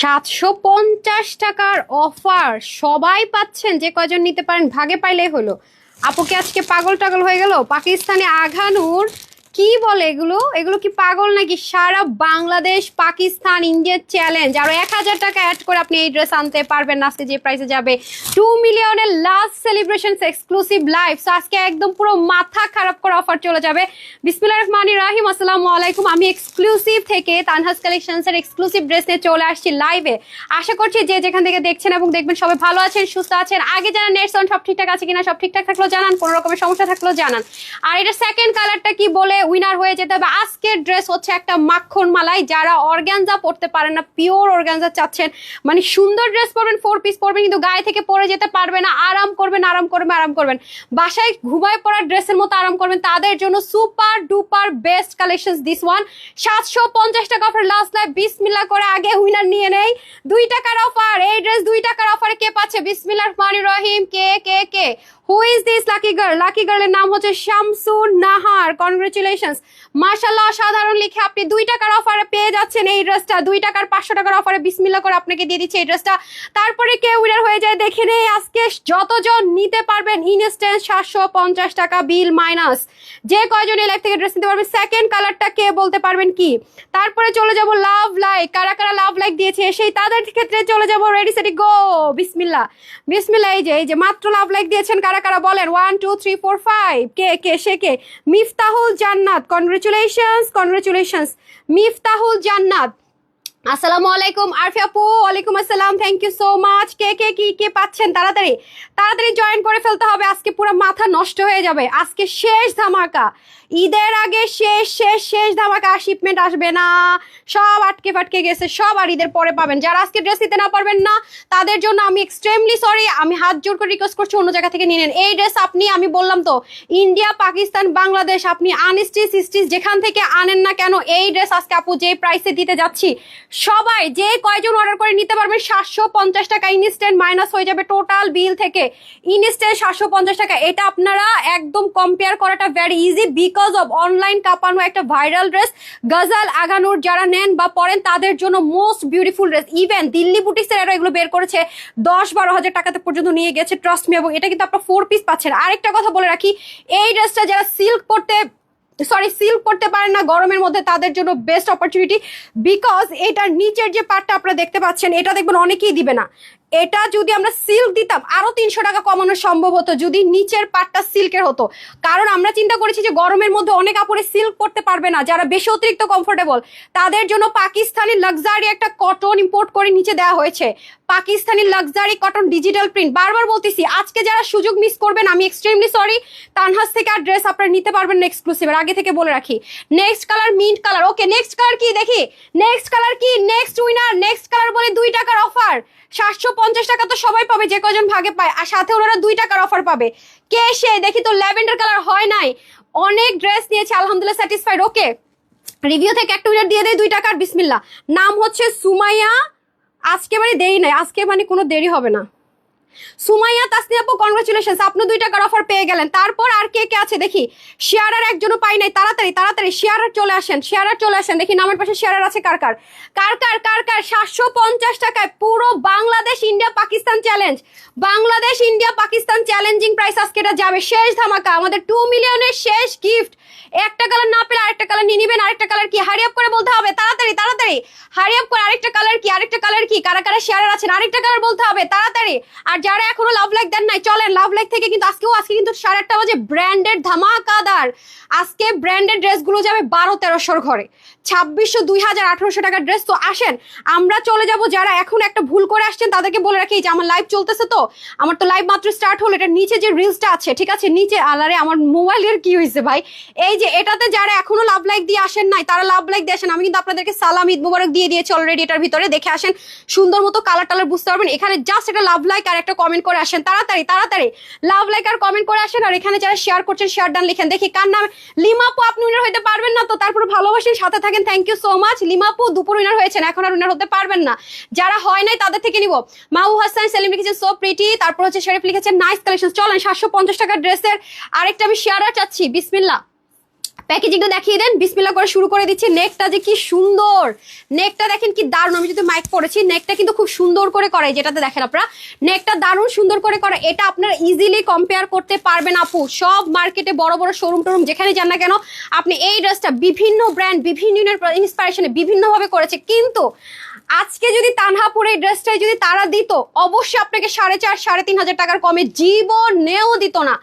750 টাকার অফার সবাই পাচ্ছেন, যে কয়জন নিতে পারেন ভাগে পাইলেই হলো। আপুকে আজকে পাগল টাগল হয়ে গেল। পাকিস্তানে আঘানুর কি বলে এগুলো, এগুলো কি পাগল নাকি? সারা বাংলাদেশ পাকিস্তান ইন্ডিয়ার চ্যালেঞ্জ, আরো 1000 টাকা অ্যাড করে আপনি এই ড্রেস আনতে পারবেন। আজকে যে প্রাইসে যাবে 2 মিলিয়নের last celebration exclusive live. So আজকে একদম পুরো মাথা খারাপ করে অফার চলে যাবে। বিসমিল্লাহির রহমানির রহিম, আসসালামু আলাইকুম। আমি এক্সক্লুসিভ থেকে তানহাস কালেকশনস এর এক্সক্লুসিভ ড্রেস নিয়ে চলে আসছি লাইভে। আশা করছি যে যেখান থেকে দেখছেন এবং দেখবেন সবাই ভালো আছেন, সুস্থ আছেন। আগে জানান নেট সাউন্ড সব ঠিকঠাক আছে কিনা, সব ঠিকঠাক থাকলেও জানান, কোনো রকমের সমস্যা থাকলেও জানান। আর এটা সেকেন্ড কালারটা কি বলে উইনার হয়ে যেতে হবে। আজকের ড্রেস হচ্ছে একটা মাখন মালাই। যারা অর্গানজা পড়তে পারেন না, পিওর অর্গানজা চাচ্ছেন, মানে সুন্দর ড্রেস পরবেন, 4 পিস পরবেন কিন্তু গায়ে থেকে পরে যেতে পারবে না, আরাম করবেন আরাম করবেন আরাম করবেন, বাসায় ঘুমায় পড়ার ড্রেসের মতো আরাম করবেন, তাদের জন্য super duper best collection this one. 750 টাকা অফার লাস্ট লাইভ। বিসমিল্লাহ করে আগে উইনার নিয়ে নেই। 2 টাকার অফার, এই ড্রেস 2 টাকার অফারে কে পাচ্ছে? বিসমিল্লাহির রহমানির রহিম। কে কে কে who is this lucky girl? Lucky গার্লের নাম হচ্ছে শামসুন নাহার। কনগ্রেচুলেশনস, মাশাআল্লাহ, সাধারণ লিখে আপনি 2 টাকার অফারে পেয়ে যাচ্ছেন এই ড্রেসটা। 2 টাকার 500 টাকার অফারে বিসমিল্লাহ করে আপনাকে দিয়ে দিচ্ছে এই ড্রেসটা। তারপরে কে উইনার হয়ে যায় দেখে নেই। আজকে যতজন নিতে পারবেন ইনস্ট্যান্ট 750 টাকা বিল মাইনাস। যে কয়জন এই লাইভ থেকে ড্রেস নিতে পারবেন। সেকেন্ড কালারটা কে বলতে পারবেন কি? তারপরে চলে যাব লাভ লাইক। কারা কারা লাভ লাইক দিয়েছে সেই তাদের ক্ষেত্রে চলে যাব। রেডি সেটি গো। বিসমিল্লাহ বিসমিল্লাহ। এই যে মাত্র লাভ লাইক দিয়েছেন কারা কারা বলেন? 1 2 3 4 5। কে কে সে কে? মিফতাহুল জান্নাত। কনগ্রেচুলেশনস কনগ্রেচুলেশনস মিফতাহুল জান্নাত। আসসালামু আলাইকুম আরফি আপু। ওয়ালাইকুম আসসালাম, থ্যাংক ইউ সো মাচ। কে কে কি কে পাচ্ছেন তাড়াতাড়ি তাড়াতাড়ি জয়েন করে ফেলতে হবে, আজকে পুরো মাথা নষ্ট হয়ে যাবে। আজকে শেষ ধামাকা, ঈদের আগে শেষ শেষ শেষ ধামাকা। শিপমেন্ট আসবে না, সব আটকে ফাটকে গেছে, সব আর ঈদের পরে পাবেন। যারা আজকে ড্রেস নিতে না পারবেন না তাদের জন্য আমি এক্সট্রিমলি সরি, আমি হাত জোর করে রিকোয়েস্ট করছি অন্য জায়গা থেকে নিয়ে নেন এই ড্রেস। আপনি, আমি বললাম তো, ইন্ডিয়া পাকিস্তান বাংলাদেশ, আপনি আনস্টিচ স্টিচ যেখান থেকে আনেন না কেন, এই ড্রেস আজকে আপু যে প্রাইসে দিতে যাচ্ছি, সবাই যে কয়জন অর্ডার করে নিতে পারবেন 750 টাকা ইনস্ট্যান্ট মাইনাস হয়ে যাবে টোটাল বিল থেকে। ইনস্ট্যান্ট 750 টাকা। এটা আপনারা একদম কম্পেয়ার করাটা very easy, because of online কাঁপানো একটা ভাইরাল ড্রেস। গজাল আগানুর যারা নেন বা পরেন তাদের জন্য most beautiful dress. Even Delhi বুটিক্সের এরা এগুলো বের করেছে 10-12 হাজার টাকাতে পর্যন্ত নিয়ে গেছে, ট্রাস্ট মি। এবং এটা কিন্তু আপনার 4 পিস পাচ্ছেন। আরেকটা কথা বলে রাখি, এই ড্রেসটা যারা সিল্ক করতে পারেন না গরমের মধ্যে, তাদের জন্য বেস্ট অপরচুনিটি। বিকজ এটার নিচের যে পার্টটা আপনারা দেখতে পাচ্ছেন, এটা দেখবেন অনেকেই দিবে না। এটা যদি আমরা সিল্ক দিতাম আরো 300 টাকা কমানো সম্ভব হতো যদি নিচের পার্টটা সিল্কের হতো। কারণ আমরা চিন্তা করেছি যে গরমের মধ্যে অনেক আপুরে সিল্ক করতে পারবে না, যারা বেশি অতিরিক্ত কমফোর্টেবল, তাদের জন্য পাকিস্তানি লাক্সারি একটা কটন ইম্পোর্ট করে নিচে দেওয়া হয়েছে। Pakistani luxury cotton digital print. বারবার বলতেছি, আজকে যারা সুযোগ মিস করবেন আমি এক্সট্রিমলি সরি। তানহাস থেকে আর ড্রেস আপনারা নিতে পারবেন না এক্সক্লুসিভ, আগে থেকে বলে রাখি। Next colour mint colour. Okay, next colour কি দেখি? নেক্সট কালার কি? Next winner. নেক্সট কালার বলে 2 টাকার অফার। 750 টাকা তো সবাই পাবে যে কজন ভাগে পায়, আর সাথে ওনারা 2 টাকার অফার পাবে। কে সে দেখি তো? ল্যাভেন্ডার কালার হয় নাই, অনেক ড্রেস নিয়েছে, আলহামদুলিল্লাহ স্যাটিসফাইড। ওকে, রিভিউ থেকে একটা উইনার দিয়ে দেয় 2 টাকার। বিসমিল্লাহ। নাম হচ্ছে সুমাইয়া। আজকে মানে দেরি নাই, আজকে মানে কোনো দেরি হবে না। সুমাইয়া তাসনিয়া আপু, কনগ্রেচুলেশনস, আপনি 2 টাকার অফার পেয়ে গেলেন। তারপর আর কে কে আছে দেখি? শেয়ারার একজনও পাই নাই, তাড়াতাড়ি তাড়াতাড়ি শেয়ারার চলে আসেন, শেয়ারার চলে আসেন। দেখি নামের পাশে শেয়ারার আছে কার কার কার কার কার কার 750 টাকায় পুরো Bangladesh India Pakistan challenge. Bangladesh India Pakistan challenging price আজকে এটা যাবে। শেষ ধামাকা, আমাদের 2 মিলিয়নের শেষ গিফট। একটা কালার না পেলে আরেকটা কালার নিয়ে নিবেন। আরেকটা কালার কি? হারি আপ করে বলতে হবে, তাড়াতাড়ি তাড়াতাড়ি হারি আপ করে। আরেকটা কালার কি? আরেকটা কালার কি? কারা কারা শেয়ারার আছেন? আরেকটা কালার বলতে হবে তাড়াতাড়ি। আর যারা এখনো লাভ লাইক দেন নাই, চলেন লাভ লাইক থেকে কিন্তু আজকে কিন্তু 8:30 বাজে ব্র্যান্ডেড ধামাকাদার। আজকে ব্র্যান্ডেড ড্রেসগুলো যাবে 1200-1300 ঘরে, 2600, 2000, 1800 টাকার ড্রেস। তো আসেন আমরা চলে যাব। যারা এখন একটা ভুল করে আসছেন তাদেরকে বলে রাখি যে আমার লাইভ চলতেছে, তো আমার তো লাইভ মাত্র স্টার্ট হলো। এটার নিচে যে রিলসটা আছে, ঠিক আছে, নিচে আলারে আমার মোবাইলের কি হয়েছে ভাই, এই যে এটাতে যারা এখনো লাভ লাইক দিয়ে আসেন নাই তারা লাভ লাইক দিয়ে আসেন। আমি কিন্তু আপনাদেরকে সালাম ঈদ মুবারক দিয়ে দিয়েছি অলরেডি। এটার ভিতরে দেখে আসেন, সুন্দর মতো কালার টালার বুঝতে পারবেন। এখানে জাস্ট একটা লাভ লাইক আর একটা কমেন্ট করে আসেন, তাড়াতাড়ি তাড়াতাড়ি লাভ লাইক আর কমেন্ট করে আসেন। আর এখানে যারা শেয়ার করছেন শেয়ার ডান লিখেন। দেখি কার নাম? লিমাপু, আপনি উইনার হইতে পারবেন না তো, তারপর ভালোবাসেন সাথে থাকেন, থ্যাংক ইউ সো মাচ। লিমাপু দুপুর উইনার হয়েছেন, এখন আর উইনার হতে পারবেন না। যারা হয় নাই তাদের থেকে নিব। মাহু হাসান সেলিম লিখেছেন সো প্রিটি। তারপর হচ্ছে শরীফ লিখেছেন নাইস কালেকশন। চলেন 750 টাকার ড্রেসের আরেকটা আমি শেয়ার চাচ্ছি। বিসমিল্লাহ। প্যাকেজিংটা দেখিয়ে দেন, বিসমিল্লাহ করে শুরু করে দিচ্ছি। নেকটা যে কি সুন্দর, নেকটা দেখেন কি দারুণ। আমি যদি মাইক পরেছি, নেকটা কিন্তু খুব সুন্দর করে করে, যেটাতে দেখেন আপনারা নেকটা দারুণ সুন্দর করে করে। এটা আপনারা ইজিলি কম্পেয়ার করতে পারবেন আপু। সব মার্কেটে বড় বড় শোরুম টোরুম যেখানে যান না কেন, আপনি এই ড্রেসটা বিভিন্ন ব্র্যান্ড বিভিন্ন ইন্সপিরেশনে বিভিন্নভাবে করেছে, কিন্তু আজকে যদি তানহাপুর এই ড্রেসটাই যদি তারা দিত, অবশ্যই আপনাকে 4,500 3,500 টাকার কমে জীবনেও দিত না।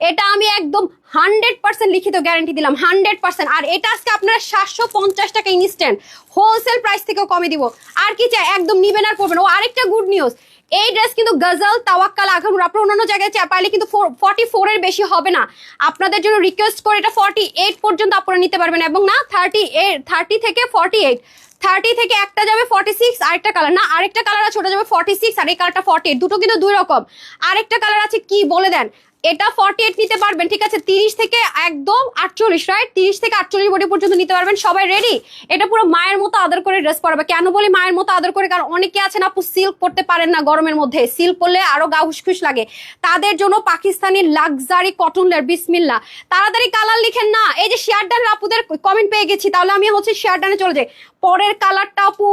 এটা আমি একদম 100% লিখিত গ্যারান্টি দিলাম, 100%। আর এটা আজকে আপনারা 750 টাকা ইনস্ট্যান্ট হোলসেল প্রাইস থেকেও কমে দিব। আর কি চাই, একদম নিবেন আর পড়বেন। ও আরেকটা গুড নিউজ, এই ড্রেস কিন্তু গজল তাওয়াক্কাল আঘানুর আপনার অন্যান্য জায়গায় পাইলে কিন্তু 44 এর বেশি হবে না। আপনাদের জন্য রিকোয়েস্ট করে এটা 48 পর্যন্ত আপনারা নিতে পারবেন, এবং না 30 থেকে 48, 30 থেকে একটা যাবে 46, আরেকটা কালার না আরেকটা কালার আছে ওটা যাবে 46, আর এই কালারটা 48, দুটো কিন্তু দুই রকম। আরেকটা কালার আছে কি বলে দেন, এটা 48 নিতে পারবেন, ঠিক আছে। 30 থেকে একদম 48, রাইট, 30 থেকে 48 বডি পর্যন্ত নিতে পারবেন। সবাই রেডি? এটা পুরো মায়ের মতো আদর করে ড্রেস পরাবে। কেন বলি মায়ের মতো আদর করে, কারণ অনেকে আছেন আপু সিল্ক পরতে পারেন না গরমের মধ্যে, সিল্ক পরলে আরো গা হুসখুস লাগে, তাদের জন্য পাকিস্তানি লাক্সারি কটন লেয়ার। বিসমিল্লাহ, তাড়াতাড়ি কালার লিখেন না। এই যে শেয়ার ডান আপুদের কমেন্ট পেয়ে গেছি, তাহলে আমি হচ্ছে শেয়ার ডানে চলে যাই। পরের কালারটা আপু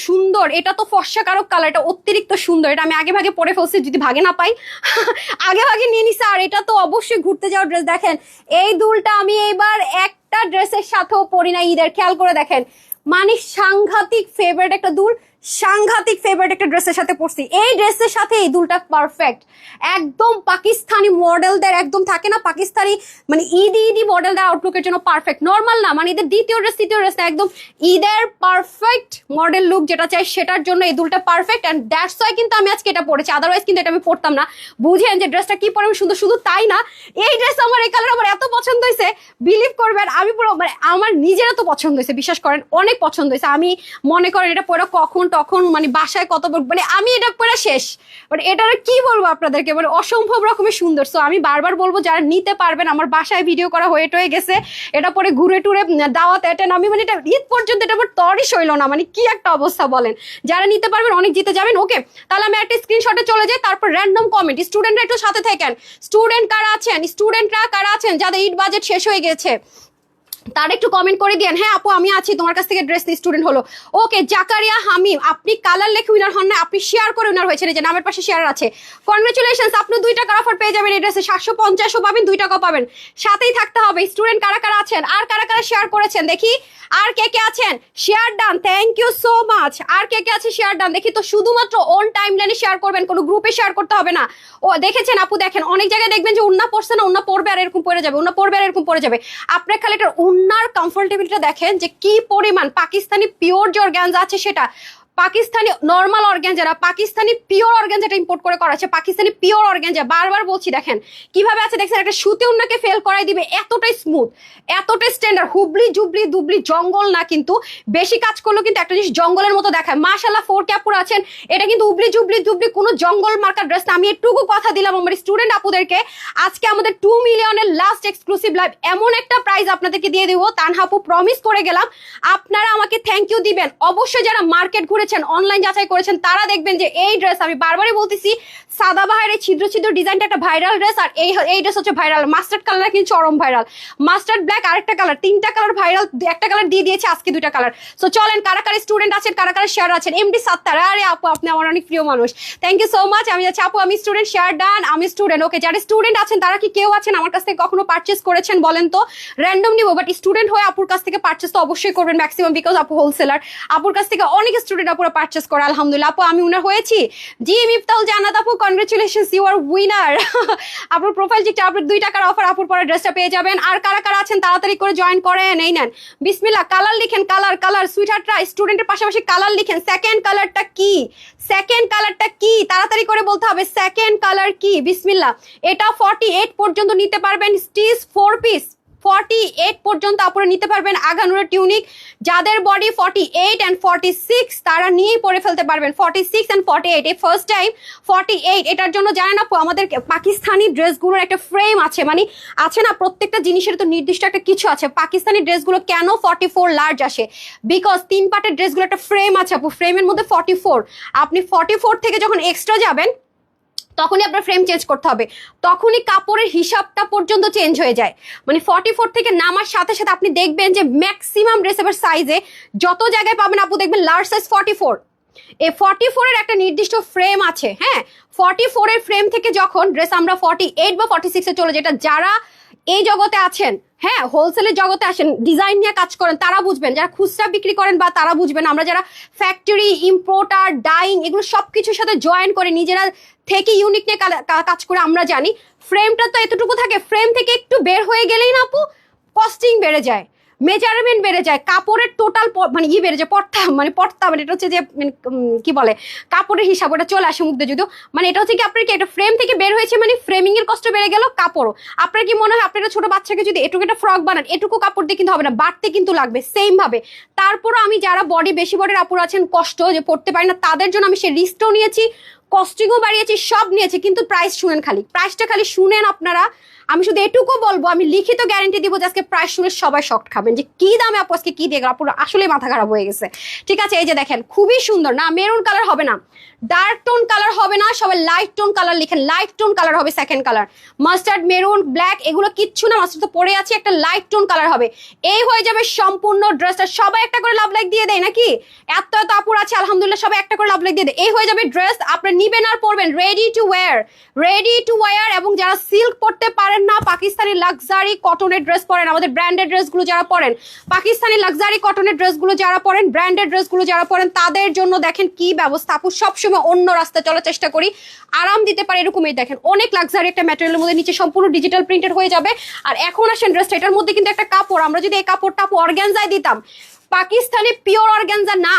সুন্দর, এটা তো ফর্সা কারক কালার, এটা অতিরিক্ত সুন্দর। এটা আমি আগে ভাগে পরে ফেলছি, যদি ভাগে না পাই আগে ভাগে নিয়ে নিছি। আর এটা তো অবশ্যই ঘুরতে যাওয়ার ড্রেস। দেখেন এই দুলটা আমি এইবার একটা ড্রেসের সাথেও পরি না ঈদের, খেয়াল করে দেখেন, মানে সাংঘাতিক ফেভারিট একটা দুল, সাংঘাতিক ফেভারিট একটা ড্রেসের সাথে পরছি। এই ড্রেসের সাথে এই দুলটা পারফেক্ট, একদম পাকিস্তানি মডেলদের, একদম থাকে না পাকিস্তানি মানে ঈদি মডেলদের আউটলুকের জন্য পারফেক্ট। নর্মাল না, মানে ঈদের দ্বিতীয় ড্রেস তৃতীয় ড্রেস না, একদম ঈদের পারফেক্ট মডেল লুক যেটা চাই সেটার জন্য এই দুলটা পারফেক্ট। অ্যান্ড দ্যাটস ওয়াই কিন্তু আমি আজকে এটা পরেছি, আদারওয়াইজ কিন্তু এটা আমি পরতাম না। বুঝেন যে ড্রেসটা কি পরে সুন্দর। শুধু তাই না, এই ড্রেস আমার এই কালার আমার এত পছন্দ হয়েছে, বিলিভ করবেন আমি পুরো মানে আমার নিজের এত পছন্দ হয়েছে, বিশ্বাস করেন অনেক পছন্দ হয়েছে। আমি মনে করেন এটা পরে কখন তখন মানে বাসায় কত মানে আমি এটা পরে শেষ, মানে এটার কি বলবো আপনাদেরকে, মানে অসম্ভব রকমের সুন্দর। সো আমি বারবার বলবো যারা নিতে পারবেন, আমার বাসায় ভিডিও করা হয়ে টয়ে গেছে, এটা পরে ঘুরে টুরে দাওয়াত অ্যাটেন্ড, আমি মানে এটা ঈদ পর্যন্ত এটা আমার তরই সইল না, মানে কি একটা অবস্থা বলেন। যারা নিতে পারবেন অনেক জিতে যাবেন। ওকে, তাহলে আমি একটা স্ক্রিনশটে চলে যাই, তারপর র্যান্ডম কমেন্ট। স্টুডেন্টরা একটু সাথে থাকেন, স্টুডেন্টরা কারা আছেন যাদের ঈদ বাজেট শেষ হয়ে গেছে, তার একটু কমেন্ট করে দিয়েন। হ্যাঁ আপু আমি আছি, তোমার কাছ থেকে ড্রেস স্টুডেন্ট হলো। ওকে, জাকারিয়া হামিম, আপনি কালার লেখে উইনার হন না, আপনি শেয়ার করে উইনার হয়েছেন, যে নামের পাশে শেয়ার আছে। কনগ্রেচুলেশনস, আপনি 2 টাকার অফার পেয়ে যাবেন এই ড্রেসে, 750ও পাবেন, 2 টাকাও পাবেন। সাথেই থাকতে হবে। স্টুডেন্ট কারা কারা আছেন আর কারা কারা শেয়ার করেছেন দেখি, আর কে কে আছেন share done, thank you so much. আর কে কে আছে শেয়ার ডান দেখি তো, শুধুমাত্র অন টাইম লাইনে শেয়ার করবেন, কোনো গ্রুপে শেয়ার করতে হবে না। ও দেখেছেন আপু, দেখেন অনেক জায়গায় দেখবেন যে উন্না পড়ছে না, উন্না পড়বে আর এরকম পড়ে যাবে, উন্না পড়বে আর এরকম পড়ে যাবে। আপনার খালি এটা উন্নার কমফোর্টেবিলিটি দেখেন যে কি পরিমাণ। পাকিস্তানি পিওর যে অর্গানজা আছে সেটা, পাকিস্তানি নর্মাল অর্গানজারা, পাকিস্তানি পিওর অর্গানজাটা ইম্পোর্ট করে করা আছে, পাকিস্তানি পিওর অর্গানজা। বারবার বলছি দেখেন কিভাবে আছে, দেখছেন একটা সুতে উন্নাকে ফেল করাই দিবে, এতটাই স্মুথ এতটাই স্ট্যান্ডার্ড। হুবলি জুবলি দুবলি জঙ্গল না, কিন্তু বেশি কাজ করলেও কিন্তু একটা জিনিস জঙ্গলের মতো দেখায়। মাশাআল্লাহ 4 ক্যাপুর আছেন, এটা কিন্তু উবলি জুবলি দুবলি কোনো জঙ্গল মার্কার ড্রেস না। আমি এটুকু কথা দিলাম আমার স্টুডেন্ট আপুদেরকে, আজকে আমাদের 2 মিলিয়নের লাস্ট এক্সক্লুসিভ লাইভ এমন একটা প্রাইজ আপনাদেরকে দিয়ে দিব, তানহা আপু প্রমিস করে গেলাম। আপনারা আমাকে থ্যাংক ইউ দিবেন অবশ্যই। যারা মার্কেট ঘুরে অনলাইন যাচাই করেছেন তারা দেখবেন যে এই ড্রেস, আমি বারবারই বলতেছি, সাদাবাহার এই ছিদ্র ছিদ্র ডিজাইনটা একটা ভাইরাল ড্রেস। আর এই ড্রেস হচ্ছে ভাইরাল, মাস্টার্ড কালার কিন্তু চরম ভাইরাল, মাস্টার্ড ব্ল্যাক আরেকটা কালার, 3টা কালার ভাইরাল, একটা কালার দিয়ে দিয়েছে আজকে 2টা কালার। সো চলেন কারা কারা স্টুডেন্ট আছেন, কারা কারা শেয়ার আছেন। এমডি সাত্তার, আরে আপু আপনি আমার অনেক প্রিয় মানুষ, থ্যাংক ইউ সো মাচ। আমি যাচ্ছি আপু, আমি স্টুডেন্ট, শেয়ার ডান, আমি স্টুডেন্ট। ওকে, যারা স্টুডেন্ট আছেন তারা কি কেউ আছেন আমার কাছ থেকে কখনো পারচেস করেছেন বলেন তো? র্যান্ডম নিবো, বাট স্টুডেন্ট হয়ে আপুর কাছ থেকে পারচেস তো অবশ্যই করবেন ম্যাক্সিমাম, বিকজ আপু হোলসেলার। আপুর কাছ থেকে অনেক স্টুডেন্ট আপুরা পারচেস করে, আলহামদুলিল্লাহ। আপু আমি উইনার হয়েছি, জি মিফতাউল জান্নাত আপু কনগ্রেচুলেশনস, ইউ আর উইনার। আপুর প্রোফাইল চিকটা আপনার 2 টাকার অফার, আপুর পরে ড্রেসটা পেয়ে যাবেন। আর কারা কারা আছেন তাড়াতাড়ি করে জয়েন করেন, এই নেন বিসমিল্লাহ। কালার লিখেন, কালার সুইটহার্টরা স্টুডেন্টের পাশাপাশি কালার লিখেন। সেকেন্ড কালারটা কি, সেকেন্ড কালারটা কি তাড়াতাড়ি করে বলতে হবে, সেকেন্ড কালার কি? বিসমিল্লাহ। এটা 48 পর্যন্ত নিতে পারবেন, স্টিচ 4 পিস 48 পর্যন্ত আপনারা নিতে পারবেন। আগানুরের টিউনিক, যাদের বডি 48 and 46 তারা নিয়েই পরে ফেলতে পারবেন। 46 and 48 এই ফার্স্ট টাইম 48। এটার জন্য জানেন আপু, আমাদের পাকিস্তানি ড্রেসগুলোর একটা ফ্রেম আছে, মানে আছে না প্রত্যেকটা জিনিসের তো নির্দিষ্ট একটা কিছু আছে। পাকিস্তানি ড্রেসগুলো কেন 44 লার্জ আসে, বিকজ 3 পার্টের ড্রেসগুলো একটা ফ্রেম আছে আপু, ফ্রেমের মধ্যে 44। আপনি 44 থেকে যখন এক্সট্রা যাবেন তখনই আপনার ফ্রেম চেঞ্জ করতে হবে, তখনই কাপড়ের হিসাবটা পর্যন্ত চেঞ্জ হয়ে যায়। মানে 44 থেকে নামার সাথে সাথে আপনি দেখবেন যে ম্যাক্সিমাম ড্রেস এবার সাইজে যত জায়গায় পাবেন আপু দেখবেন লার্জ সাইজ 44। এই 44 এর একটা নির্দিষ্ট ফ্রেম আছে, হ্যাঁ 44 এর ফ্রেম থেকে যখন ড্রেস আমরা 48 বা 46 এ চলে, যেটা যারা এই জগতে আছেন, হ্যাঁ হোলসেলের জগতে আসেন, ডিজাইন নিয়ে কাজ করেন, তারা বুঝবেন, যারা খুচরা বিক্রি করেন বা তারা বুঝবেন, আমরা যারা ফ্যাক্টরি ইম্পোর্টার ডাইং এগুলো সবকিছুর সাথে জয়েন করে নিজেরা থেকে ইউনিক নিয়ে কাজ করে আমরা জানি ফ্রেমটা তো এতটুকু থাকে, ফ্রেম থেকে একটু বের হয়ে গেলেই না আপু কস্টিং বেড়ে যায়, মেজারমেন্ট বেড়ে যায়, কাপড়ের টোটাল মানে বেড়ে যায়, পড়তা মানে এটা হচ্ছে যে কি বলে কাপড়ের হিসাব ওটা চলে আসে মুগ্ধ যদিও, মানে এটা হচ্ছে কি আপনার কি একটা ফ্রেম থেকে বের হয়েছে মানে ফ্রেমিং এর কষ্ট বেড়ে গেল, কাপড়ও আপনার কি মনে হয় আপনার ছোট বাচ্চাকে যদি এটুকু একটা ফ্রক বানান এটুকু কাপড় দিয়ে কিন্তু হবে না, বাড়তে কিন্তু লাগবে সেম ভাবে। তারপরও আমি যারা বেশি বডির আপুর আছেন কষ্ট যে পড়তে পারি না তাদের জন্য আমি সেই রিস্কটাও নিয়েছি, কস্টিংও বাড়িয়েছি, সব নিয়েছি, কিন্তু প্রাইস শুনেন, প্রাইসটা খালি শুনেন আপনারা। আমি শুধু এটুকু বলবো, আমি লিখিত গ্যারান্টি দিব যে আজকে প্রাইস শুনে সবাই শক খাবেন যে কি দামে আপু আজকে কি দিয়ে গেল, আপুর আসলে মাথা খারাপ হয়ে গেছে। ঠিক আছে, এই যে দেখেন খুবই সুন্দর না, মেরুন কালার হবে না, ডার্ক টোন কালার হবে না, সবাই লাইট টোন কালার লিখেন, লাইট টোন কালার হবে second colour, mustard maroon black এগুলো কিচ্ছু না, মাস্টার্ড তো পরে আছে, একটা লাইট টোন কালার হবে, এই হয়ে যাবে সম্পূর্ণ ড্রেসটা। সবাই একটা করে লাভ লাইক দিয়ে দেয় নাকি, এত এত আপুর আছে আলহামদুলিল্লাহ, সবাই একটা করে লাভ লাইক দিয়ে দেয়, এই হয়ে যাবে ড্রেস। আপনারা নিবেন আর পরবেন, রেডি টু ওয়্যার। এবং যারা সিল্ক পরতে পারেন না, পাকিস্তানি লাক্সারি কটনের ড্রেস পরেন, আমাদের ব্র্যান্ডেড ড্রেসগুলো যারা পরেন, পাকিস্তানি লাক্সারি কটনের ড্রেসগুলো যারা পরেন, ব্র্যান্ডেড ড্রেসগুলো যারা পরেন, তাদের জন্য দেখেন কি ব্যবস্থা আপু, সবসময় অন্য রাস্তায় চলার চেষ্টা করি, আরাম দিতে পারে এরকমই দেখেন, অনেক লাক্সারি একটা ম্যাটেরিয়ালের মধ্যে, নিচে সম্পূর্ণ ডিজিটাল প্রিন্টেড হয়ে যাবে। আর এখন আসেন ড্রেসটা, এটার মধ্যে কিন্তু একটা কাপড়, আমরা যদি এই কাপড়টা আপু অর্গানজায় দিতাম, পাকিস্তানি পিওর অর্গানজা না,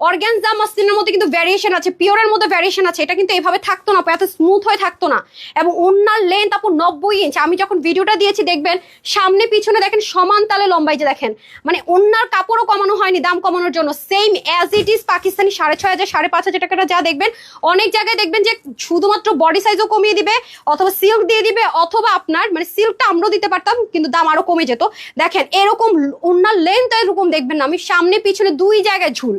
অর্গানজা মাসলিনের মধ্যে কিন্তু ভ্যারিয়েশন আছে, পিওরের মধ্যে ভ্যারিয়েশন আছে, এটা কিন্তু এভাবে থাকতো না, এত স্মুথ হয়ে থাকতো না। এবং ওন্নার লেন্থ আপু 90 ইঞ্চ, আমি যখন ভিডিওটা দিয়েছি দেখবেন সামনে পিছনে দেখেন সমান তালে লম্বাই, যে দেখেন মানে ওন্নার কাপড়ও কমানো হয়নি দাম কমানোর জন্য, same as it is Pakistani 6,500 5,500 টাকাটা যা দেখবেন, অনেক জায়গায় দেখবেন যে শুধুমাত্র বডি সাইজও কমিয়ে দিবে, অথবা সিল্ক দিয়ে দিবে, অথবা আপনার মানে সিল্কটা আমরাও দিতে পারতাম কিন্তু দাম আরো কমে যেত। দেখেন এরকম ওন্নার লেন্থ এরকম দেখবেন না, আমি সামনে পিছনে দুই জায়গায় ঝুল,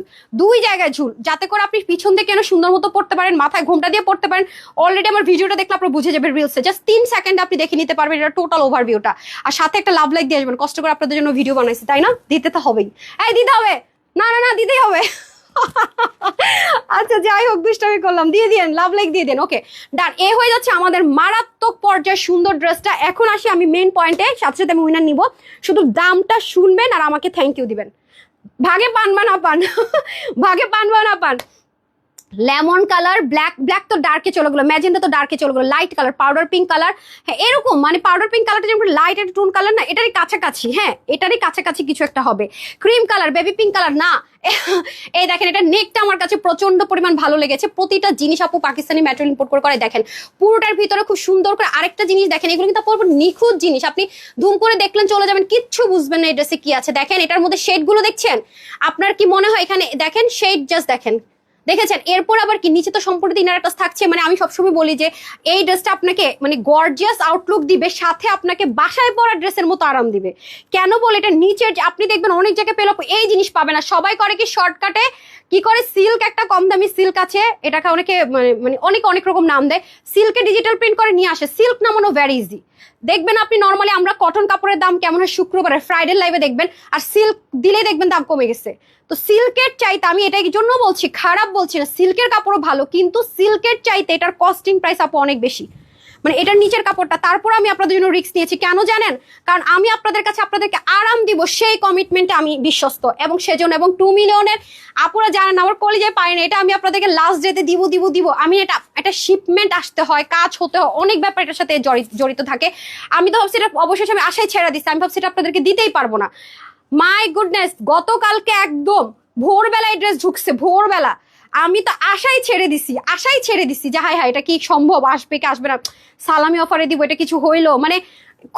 যাতে করে আপনি পিছন থেকে সুন্দর মতো পড়তে পারেন, মাথায় ঘোমটা দিয়ে পড়তে পারেন। অলরেডি আমার ভিডিওটা দেখলে আপনারা বুঝে যাবেন, রিলসে জাস্ট 3 সেকেন্ড আপনি দেখে নিতে পারবেন এটা টোটাল ওভারভিউটা। আর সাথে একটা লাভ লাইক দিয়ে আসবেন, কষ্ট করে আপনাদের জন্য ভিডিও বানাইছি তাই না, দিতে তো হবেই, এই দিতে হবে, না দিতেই হবে। আচ্ছা যাই হোক দুষ্টামি করলাম, দিয়ে দিন লাভ লাইক দিয়ে দিন, ওকে ডান। এ হয়ে যাচ্ছে আমাদের মারাত্মক পর্যায়ে সুন্দর ড্রেসটা। এখন আসি আমি মেইন পয়েন্টে, সাথে সাথে আমি উইনার নিব, শুধু দামটা শুনবেন আর আমাকে থ্যাংক ইউ দিবেন, ভাগে পান বা না পান, ভাগে পান বা না পান। লেমন কালার, ব্ল্যাক তো ডার্কে চলে গেলো, ম্যাজেন্টা তো ডার্কে চলে গেলো, light colour, powder pink colour, হ্যাঁ এরকম মানে পাউডার পিঙ্ক কালারটা যেমন লাইট একটা টোন কালার না, এটারই কাছাকাছি, হ্যাঁ এটারই কাছাকাছি কিছু একটা হবে। Cream colour, baby pink colour না, এই দেখেন এটা নেকটা আমার কাছে প্রচন্ড পরিমাণ ভালো লেগেছে, প্রতিটা জিনিস আপু পাকিস্তানি ম্যাটেরিয়াল ইম্পোর্ট করে দেখেন, পুরোটার ভিতরে খুব সুন্দর করে। আরেকটা জিনিস দেখেন, এগুলো কিন্তু আপু নিখুঁত জিনিস, আপনি ধুম করে দেখলেন চলে যাবেন, কিচ্ছু বুঝবেন না এই ড্রেসে কি আছে। দেখেন এটার মধ্যে শেডগুলো দেখছেন, আপনার কি মনে হয় এখানে দেখেন শেড, জাস্ট দেখেন, দেখেছেন। এরপর আবার কি নিচে তো সম্পূর্ণ ইনার টাচ থাকছে, মানে আমি সবসময় বলি যে এই ড্রেসটা আপনাকে মানে গর্জিয়াস আউটলুক দিবে, সাথে আপনাকে বাসায় পরা ড্রেসের মতো আরাম দিবে। কেন বলে, এটা নিচের আপনি দেখবেন অনেক জায়গায় পেলে এই জিনিস পাবে না, সবাই করে কি শর্টকাটে কি করে, সিল্ক একটা কম দামি সিল্ক আছে, এটাকে অনেকে মানে অনেক রকম নাম দেয়, সিল্কে ডিজিটাল প্রিন্ট করে নিয়ে আসে, সিল্ক নামানো ভ্যারি ইজি। দেখবেন আপনি নর্মালি আমরা কটন কাপড়ের দাম কেমন হয় শুক্রবারে ফ্রাইডে লাইভে দেখবেন, আর সিল্ক দিলে দেখবেন দাম কমে গেছে। তো সিল্কের চাইতে আমি এটাই জন্য বলছি, খারাপ বলছি না, সিল্কের কাপড়ও ভালো, কিন্তু সিল্কের চাইতে এটার কস্টিং প্রাইস আপু অনেক বেশি, মানে এটার নিচের কাপড়টা। তারপর আমি আপনাদের জন্য রিস্ক নিয়েছি, কেন জানেন, কারণ আমি আপনাদের কাছে আপনাদেরকে আরাম দিব, সেই কমিটমেন্টে আমি বিশ্বস্ত, এবং সেজন্য এবং 2 মিলিয়নের আপুরা জানেন আমার কলেজে পাই না, এটা আমি আপনাদেরকে লাস্ট ডেতে দিব। আমি এটা শিপমেন্ট আসতে হয়, কাজ হতে হয়, অনেক ব্যাপার এটার সাথে জড়িত থাকে। আমি তো ভাবছি এটা অবশ্যই আমি আশায় ছেড়ে দিচ্ছি, আমি ভাবছি এটা আপনাদেরকে দিতেই পারবো না। মাই গুডনেস, গতকালকে একদম ভোরবেলায় ড্রেস ঢুকছে, ভোরবেলা আমি তো আশাই ছেড়ে দিছি যে হাই এটা কি সম্ভব, আসবে কি আসবে না, সালামি অফারে দিব, এটা কিছু হইলো, মানে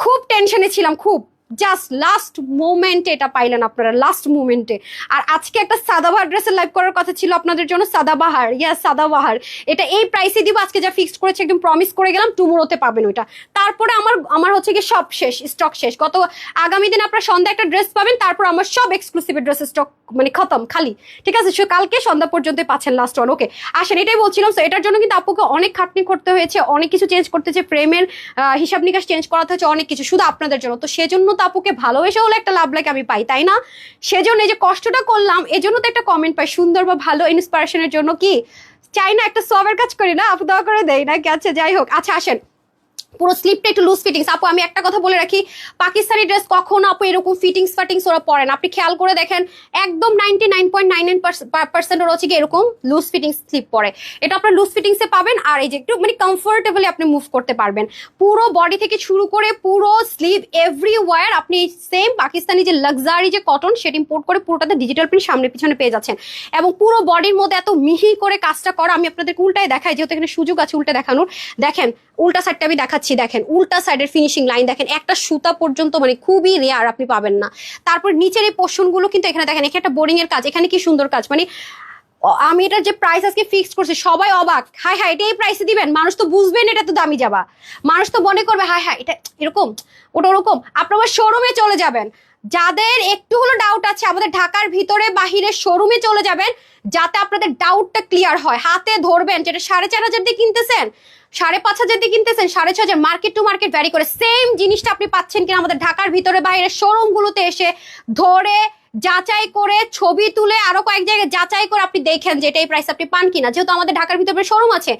খুব টেনশনে ছিলাম খুব। জাস্ট লাস্ট মোমেন্টে এটা পাইলেন আপনারা, লাস্ট মোমেন্টে। আর আজকে একটা সাদাবাহার ড্রেসের লাইভ করার কথা ছিল আপনাদের জন্য, সাদাবাহার, ইয়াস সাদাবাহার, এটা এই প্রাইসে দিব আজকে, যা ফিক্সড করেছে একদম প্রমিস করে গেলাম, টুমোরোতে পাবেন ওইটা। তারপরে আমার হচ্ছে কি সব শেষ, স্টক শেষ। গত আগামী দিন আপনারা সন্ধ্যা একটা ড্রেস পাবেন, তারপর আমার সব এক্সক্লুসিভ ড্রেসের স্টক মানে খতম, খালি, ঠিক আছে? কালকে সন্ধ্যা পর্যন্ত পাচ্ছেন লাস্ট ওয়ান। ওকে আসেন, এটাই বলছিলাম। সো এটার জন্য কিন্তু আপুকে অনেক খাটনি করতে হয়েছে, অনেক কিছু চেঞ্জ করতে হয়েছে, ফ্রেমের হিসাব নিকাশ চেঞ্জ করাতে হচ্ছে, অনেক কিছু, শুধু আপনাদের জন্য। তো সেজন্য তো আপুকে ভালোবেসে হলে একটা লাভ লাগে আমি পাই, তাই না? সেজন্য এই যে কষ্টটা করলাম, এজন্য তো একটা কমেন্ট পাই সুন্দর বা ভালো ইন্সপিরেশনের জন্য। কি চাই না একটা সবের কাজ করি না, আপু দোয়া করে দেয় না কি? আচ্ছা যাই হোক, আচ্ছা আসেন, পুরো স্লিপটা একটু লুজ ফিটিংস। আপু আমি একটা কথা বলে রাখি, পাকিস্তানি ড্রেস কখনো আপু এরকম ফিটিংস ফাটিংস ওরা পরে না। আপনি খেয়াল করে দেখেন, একদম 99.99% ওরা হচ্ছে কি এরকম লুজ ফিটিংস স্লিপ পরে। এটা আপনার লুজ ফিটিংসে পাবেন, আর এই যে একটু মানে কমফোর্টেবলি আপনি মুভ করতে পারবেন। পুরো বডি থেকে শুরু করে পুরো স্লিভ এভরিওয়্যার আপনি সেম পাকিস্তানি যে লাক্সারি যে কটন সেটা ইম্পোর্ট করে পুরোটাতে ডিজিটাল প্রিন্ট সামনে পিছনে পেয়ে যাচ্ছেন। এবং পুরো বডির মধ্যে এত মিহি করে কাজটা করা, আমি আপনাদের উল্টায় দেখাই যেহেতু এখানে সুযোগ আছে উল্টা দেখানোর। দেখেন উল্টা সাইডটা আমি দেখাচ্ছি, দেখেন উল্টা সাইডের ফিনিশিং লাইন দেখেন, একটা সুতা পর্যন্ত মানে খুবই রেয়ার, আপনি পাবেন না। তারপর নিচের এই পোর্শন গুলো কিন্তু এখানে দেখেন, এখানে একটা বোরিং এর কাজ, এখানে কি সুন্দর কাজ। মানে আমি এটার যে প্রাইস আজকে ফিক্সড করছি সবাই অবাক, হাই হাই এটা এই প্রাইসে দিবেন? মানুষ তো বুঝবেন এটা তো দামি যাবা, মানুষ তো মনে করবে হাই হাই এটা এরকম ওটা ওরকম। আপনারা শোরুমে চলে যাবেন, যাদের একটু হলো ডাউট আছে আমাদের ঢাকার ভিতরে বাহিরে শোরুমে চলে যাবেন, যাতে আপনাদের ডাউটটা ক্লিয়ার হয়। হাতে ধরবেন, যেটা 4,500 দিয়ে কিনতেছেন, 5,500 দিয়ে কিনতেছেন, 6,500, মার্কেট টু মার্কেট ভ্যারি করে। সেম জিনিসটা আপনি পাচ্ছেন কিনা আমাদের ঢাকার ভিতরে বাইরে শোরুম গুলোতে এসে ধরে যাচাই করে ছবি তুলে আরো কয়েক জায়গায় যাচাই করে আপনি দেখেন যে এই প্রাইস আপনি পান কিনা। যেহেতু আমাদের ঢাকার ভিতরে শোরুম আছে,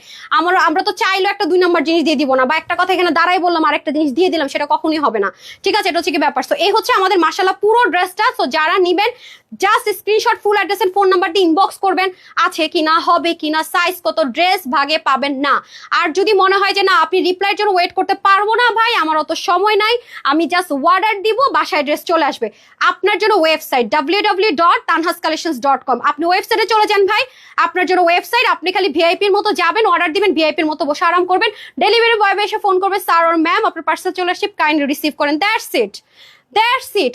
আমরা তো চাইলেও একটা 2 নম্বর জিনিস দিয়ে দিব না, বা একটা কথা এখানে দাঁড়াই বললাম আর একটা জিনিস দিয়ে দিলাম, সেটা কখনোই হবে না, ঠিক আছে? এটা হচ্ছে কি ব্যাপার। তো এই হচ্ছে আমাদের মাশাআল্লাহ পুরো ড্রেসটা। তো যারা নিবেন just screenshot full address and phone number দিয়ে ইনবক্স করবেন, আছে কিনা, হবে কিনা, সাইজ কত, ড্রেস ভাগে পাবেন না। আর যদি মনে হয় যে না আপনি রিপ্লাইয়ের জন্য ওয়েট করতে পারবো না ভাই, আমার অত সময় নাই, আমি জাস্ট অর্ডার দিব, বাসায় ড্রেস চলে আসবে, আপনার জন্য ওয়েবসাইট www.tanhascollections.com। আপনি ওয়েবসাইটে চলে যান ভাই, আপনার জন্য ওয়েবসাইট, আপনি খালি ভিআইপির মতো যাবেন, অর্ডার দিবেন, ভিআইপির মতো বসে আরাম করবেন, ডেলিভারি বয় এসে ফোন করবে, স্যার ওর ম্যাম আপনার পার্সেল চলে আসছে, কাইন্ডলি রিসিভ করেন, দ্যাটস ইট।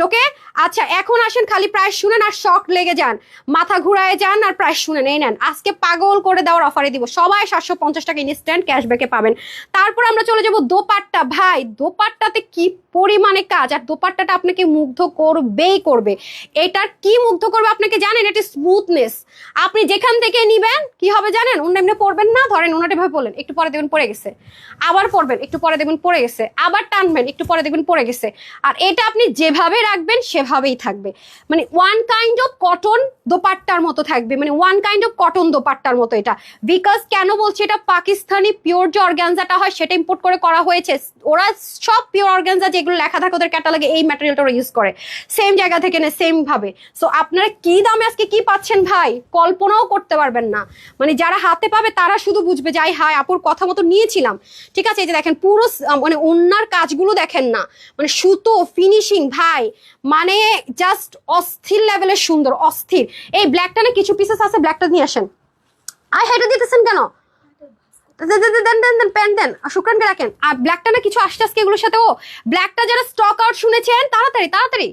ওকে আচ্ছা এখন আসেন, খালি প্রাইস শুনেন আর শক লেগে যান, মাথা ঘুরায় যান আর প্রাইস শুনেন। এই নেন, আজকে পাগল করে দেওয়ার অফারে দিব, সবাই 750 টাকা ইনস্ট্যান্ট ক্যাশব্যাকে পাবেন। তারপর আমরা চলে যাব দোপাট্টা। ভাই দোপাট্টাতে কি পরিমাণে কাজ, আর দোপাট্টাটা আপনাকে মুগ্ধ করবেই করবে। এটার কি মুগ্ধ করবে আপনাকে জানেন? এটা স্মুথনেস। আপনি যেখান থেকে নিবেন কি হবে জানেন? এমনি পরবেন না, ধরেন ওনাটা ভাবে বলেন, একটু পরে দেখবেন পড়ে গেছে, আবার পরবেন, একটু পরে দেখবেন পড়ে গেছে, আবার টানবেন, একটু পরে দেখবেন পড়ে গেছে। আর এটা আপনি যেভাবে রাখবেন সেভাবেই থাকবে, মানে ওয়ান কাইন্ড অফ কটন দোপাট্টার মতো থাকবে, মানে ওয়ান কাইন্ড অফ কটন দোপাট্টার মতো এটা। বিকজ কেন বলছি, এটা পাকিস্তানি পিওর যে অর্গানজাটা হয় সেটা ইম্পোর্ট করে করা হয়েছে। ওরা সব পিওর অর্গানজা যেগুলো লেখা থাকে ওদের ক্যাটালগে, এই ম্যাটেরিয়ালটা ওরা ইউজ করে, সেম জায়গা থেকে না, সেম ভাবে। সো আপনারা কি দামে আজকে কি পাচ্ছেন ভাই, কল্পনাও করতে পারবেন না। মানে যারা হাতে পাবে তারা শুধু বুঝবে যাই হাই আপুর কথা মতো নিয়েছিলাম, ঠিক আছে? এই যে দেখেন পুরো মানে ওনার কাজগুলো দেখেন না, মানে সুতো ফিনিশিং ভাই, মানে জাস্ট অস্থির লেভেলের সুন্দর, অস্থির। এই ব্ল্যাকটা না কিছু পিসেস আছে, ব্ল্যাকটা নিয়ে আসেন। হেঁটে দিতেছেন কেন? প্যান্ট দেন, শুক্রানকে রাখেন। আর ব্ল্যাকটা না কিছু আসতে আজকে এগুলোর সাথে। ও ব্ল্যাকটা যারা স্টক আউট শুনেছেন তাড়াতাড়ি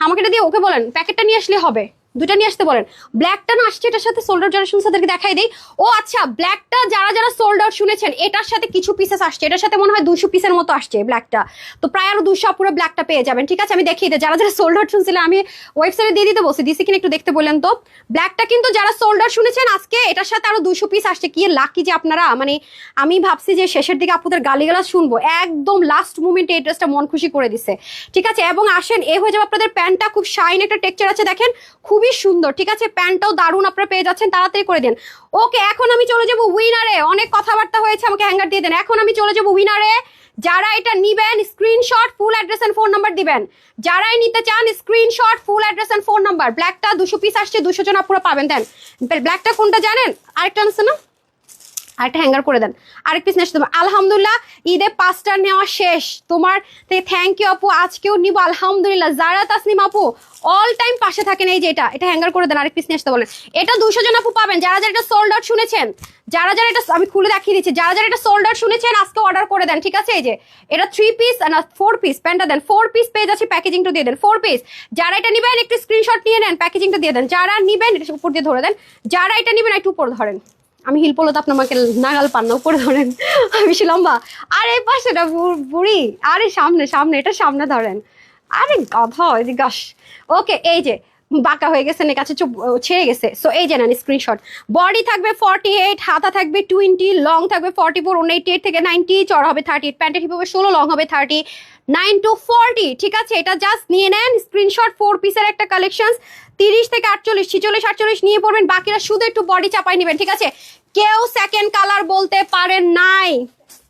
আমাকে এটা দিয়ে ওকে বলেন প্যাকেটটা নিয়ে আসলে হবে, 2টা নিয়ে আসতে বলেন। ব্ল্যাকটা না আসছে এটার সাথে, সোল্ড আউট যারা শুনছে তাদেরকে দেখাই দেই। ও আচ্ছা, ব্ল্যাকটা যারা সোল্ড আউট শুনেছেন এটার সাথে কিছু পিসেস আসছে, এটার সাথে মনে হয় 200 পিসের মতো আসছে ব্ল্যাকটা। তো প্রায় আরো 200 পুরো ব্ল্যাকটা পেয়ে যাবেন, ঠিক আছে? আমি দেখিয়ে দিই, যারা সোল্ড আউট শুনছিলেন আমি ওয়েবসাইটে দিয়ে দিতে বলছি, দিছি কিনা একটু দেখতে বললেন তো। ব্ল্যাকটা কিন্তু যারা সোল্ড আউট শুনেছেন আজকে এটার সাথে আরো 200 পিস আসছে। কি লাকি যে আপনারা, মানে আমি ভাবছি যে শেষের দিকে আপনাদের গালিগালাজ শুনবো, একদম লাস্ট মোমেন্টে এই ড্রেসটা মন খুশি করে দিছে, ঠিক আছে? এবং আসেন, এ হয়ে যাবে আপনাদের প্যান্টটা, খুব শাইন একটা টেক্সচার আছে দেখেন, খুবই সুন্দর, ঠিক আছে? প্যান্টটাও দারুণ আপনারা পেয়ে যাচ্ছেন, তাড়াতাড়ি করে দেন। ওকে এখন আমি চলে যাব উইনারে, অনেক কথাবার্তা হয়েছে, আমাকে হ্যাঙ্গার দিয়ে দেন। এখন আমি চলে যাব উইনারে। যারা এটা নিবেন screenshot full address and phone number দিবেন, যারাই নিতে চান screenshot full address and phone number. ব্ল্যাকটা 200 পিস আসছে, 200 জন পুরো পাবেন। দেন ব্ল্যাকটা কোনটা জানেন? আরেকটা আছে না, আরেকটা হ্যাঙ্গার করে দেন, আরেক পিস নেক্সট। আলহামদুলিল্লাহ ঈদে 5টা নেওয়া শেষ তোমার, থ্যাংক ইউ আপু, আজকেও নিব আলহামদুলিল্লাহ। যারা তাসনিম আপু অল টাইম পাশে থাকেন, এই যে এটা হ্যাঙ্গার করে দেন, আরেক পিস নেক্সট বলেন। এটা 200 জন আপু পাবেন, যারা এটা সোল্ড আউট শুনেছেন, যারা যারা এটা আমি খুলে দেখিয়ে দিচ্ছি, যারা যারা এটা সোল্ড আউট শুনেছেন আজকে অর্ডার করে দেন, ঠিক আছে? এই যে এটা 3 পিস না 4 পিস প্যান্টটা দেন, 4 পিস পেজ আছে, প্যাকেজিংটা দিয়ে দেন 4 পিস। যারা এটা নিবেন একটু স্ক্রিনশট নিয়ে নেন, প্যাকেজিংটা দিয়ে দেন। যারা নিবেন এটা উপর দিয়ে ধরে দেন, যারা এটা নিবেন একটু উপর ধরেন। আমি হিল পড়লো তো আপনি আমাকে নাগাল পান না, উপরে ধরেন। আমি বেশি লম্বা। আর এই পাশে এটা বুড়ি, আরে সামনে সামনে, এটা সামনে ধরেন। আরে গাধা এদিকে গাছ। ওকে, এই যে বাঁকা হয়ে গেছে, কাছে ছেড়ে গেছে। সো এই যে নেন স্ক্রিনশট। বডি থাকবে 48, হাতা থাকবে 20, লং থাকবে 44, 88 থেকে 90, চড়া হবে 38, প্যান্টের হিপ হবে 16, লং হবে 30, 9 to 40, ঠিক আছে? এটা জাস্ট নিয়ে নেন স্ক্রিনশট। 4 পিসের একটা কালেকশন, 30 থেকে 48, 46, 48 নিয়ে পড়বেন, বাকিরা শুধু একটু বডি চাপাই নেবেন, ঠিক আছে? কেউ সেকেন্ড কালার বলতে পারেন নাই,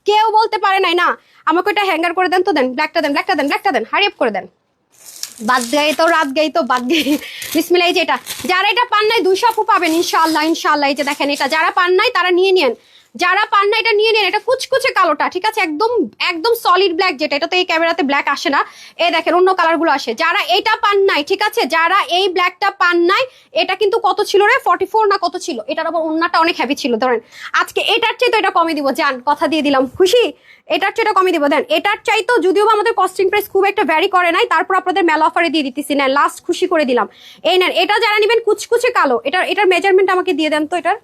কেউ বলতে পারে নাই না। আমাকে এটা হ্যাঙ্গার করে দেন তো, দেন ব্ল্যাকটা দেন, ব্ল্যাকটা দেন, ব্ল্যাকটা দেন, হারি আপ করে দেন। বাদ গাই তো রাত গাই তো বাদ গাই। বিসমিল্লাহ। এই যে এটা যারা এটা পান নাই 200 আপু পাবেন ইনশাআল্লাহ, ইনশাআল্লাহ। এই যে দেখেন এটা যারা পান নাই তারা নিয়ে নেন, যারা পান না এটা নিয়ে নেন। এটা কুচকুচে কালোটা, ঠিক আছে? একদম একদম সলিড ব্ল্যাক, যেটা এটা তো এই ক্যামেরাতে ব্ল্যাক আসে না, এই দেখেন অন্য কালারগুলো আসে। যারা এটা পান নাই, ঠিক আছে, যারা এই ব্ল্যাকটা পান নাই, এটা কিন্তু কত ছিল রে, 44 না কত ছিল? এটার আবার ওন্নাটা অনেক হেভি ছিল। ধরেন আজকে এটার চেয়ে তো এটা কমে দিব, জান কথা দিয়ে দিলাম, খুশি? এটার চেয়ে এটা কমে দিব। দেন এটার চাইতো যদিও আমাদের কস্টিং প্রাইস খুব একটা ভ্যারি করে নাই, তারপর আপনাদের মেলা অফারে দিয়ে দিতেছি। নেন লাস্ট খুশি করে দিলাম, এই নেন। এটা যারা নেবেন কুচকুচে কালো, এটার মেজারমেন্ট আমাকে দিয়ে দেন তো, এটার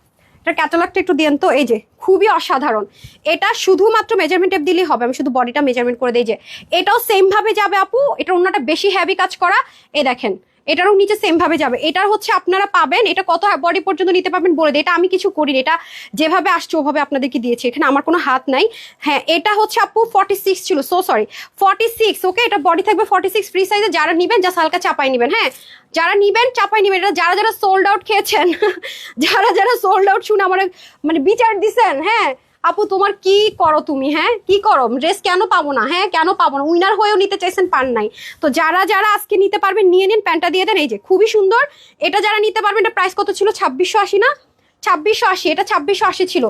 ক্যাটালগটা একটু দেন তো। এই যে খুবই অসাধারণ, এটা শুধুমাত্র মেজারমেন্ট টেপ দিলেই হবে, আমি শুধু বডিটা মেজারমেন্ট করে দিই। যে এটাও সেম ভাবে যাবে আপু, এটা অন্যটা বেশি হেভি কাজ করা। এই দেখেন এটারও নিচে সেম ভাবে যাবে। এটার হচ্ছে আপনারা পাবেন, এটা কত বডি পর্যন্ত নিতে পারবেন বলে দেয়, এটা আমি কিছু করিনি, এটা যেভাবে আসছে ওভাবে আপনাদেরকে দিয়েছি, এখানে আমার কোনো হাত নাই। হ্যাঁ এটা হচ্ছে আপু 46 ছিল, সো সরি 46। ওকে, এটা বডি থাকবে 46 ফ্রি সাইজে। যারা নিবেন জাস্ট হালকা চাপাই নিবেন, হ্যাঁ যারা নিবেন চাপাই নিবেন। এটা যারা যারা সোল্ড আউট খেয়েছেন, যারা যারা সোল্ড আউট শুনে আমার মানে বিচার দিছেন, হ্যাঁ আপু তোমার কি করো তুমি, হ্যাঁ কি করো, ড্রেস কেন পাবো না, হ্যাঁ কেন পাবো না, উইনার হয়েও নিতে চাইছেন পান নাই। তো যারা যারা আজকে নিতে পারবেন নিয়ে নিন, প্যান্টটা দিয়ে দেন। এই যে খুবই সুন্দর, এটা যারা নিতে পারবেন, এটা প্রাইস কত ছিল? 2680 না 2680, এটা 2680 ছিল।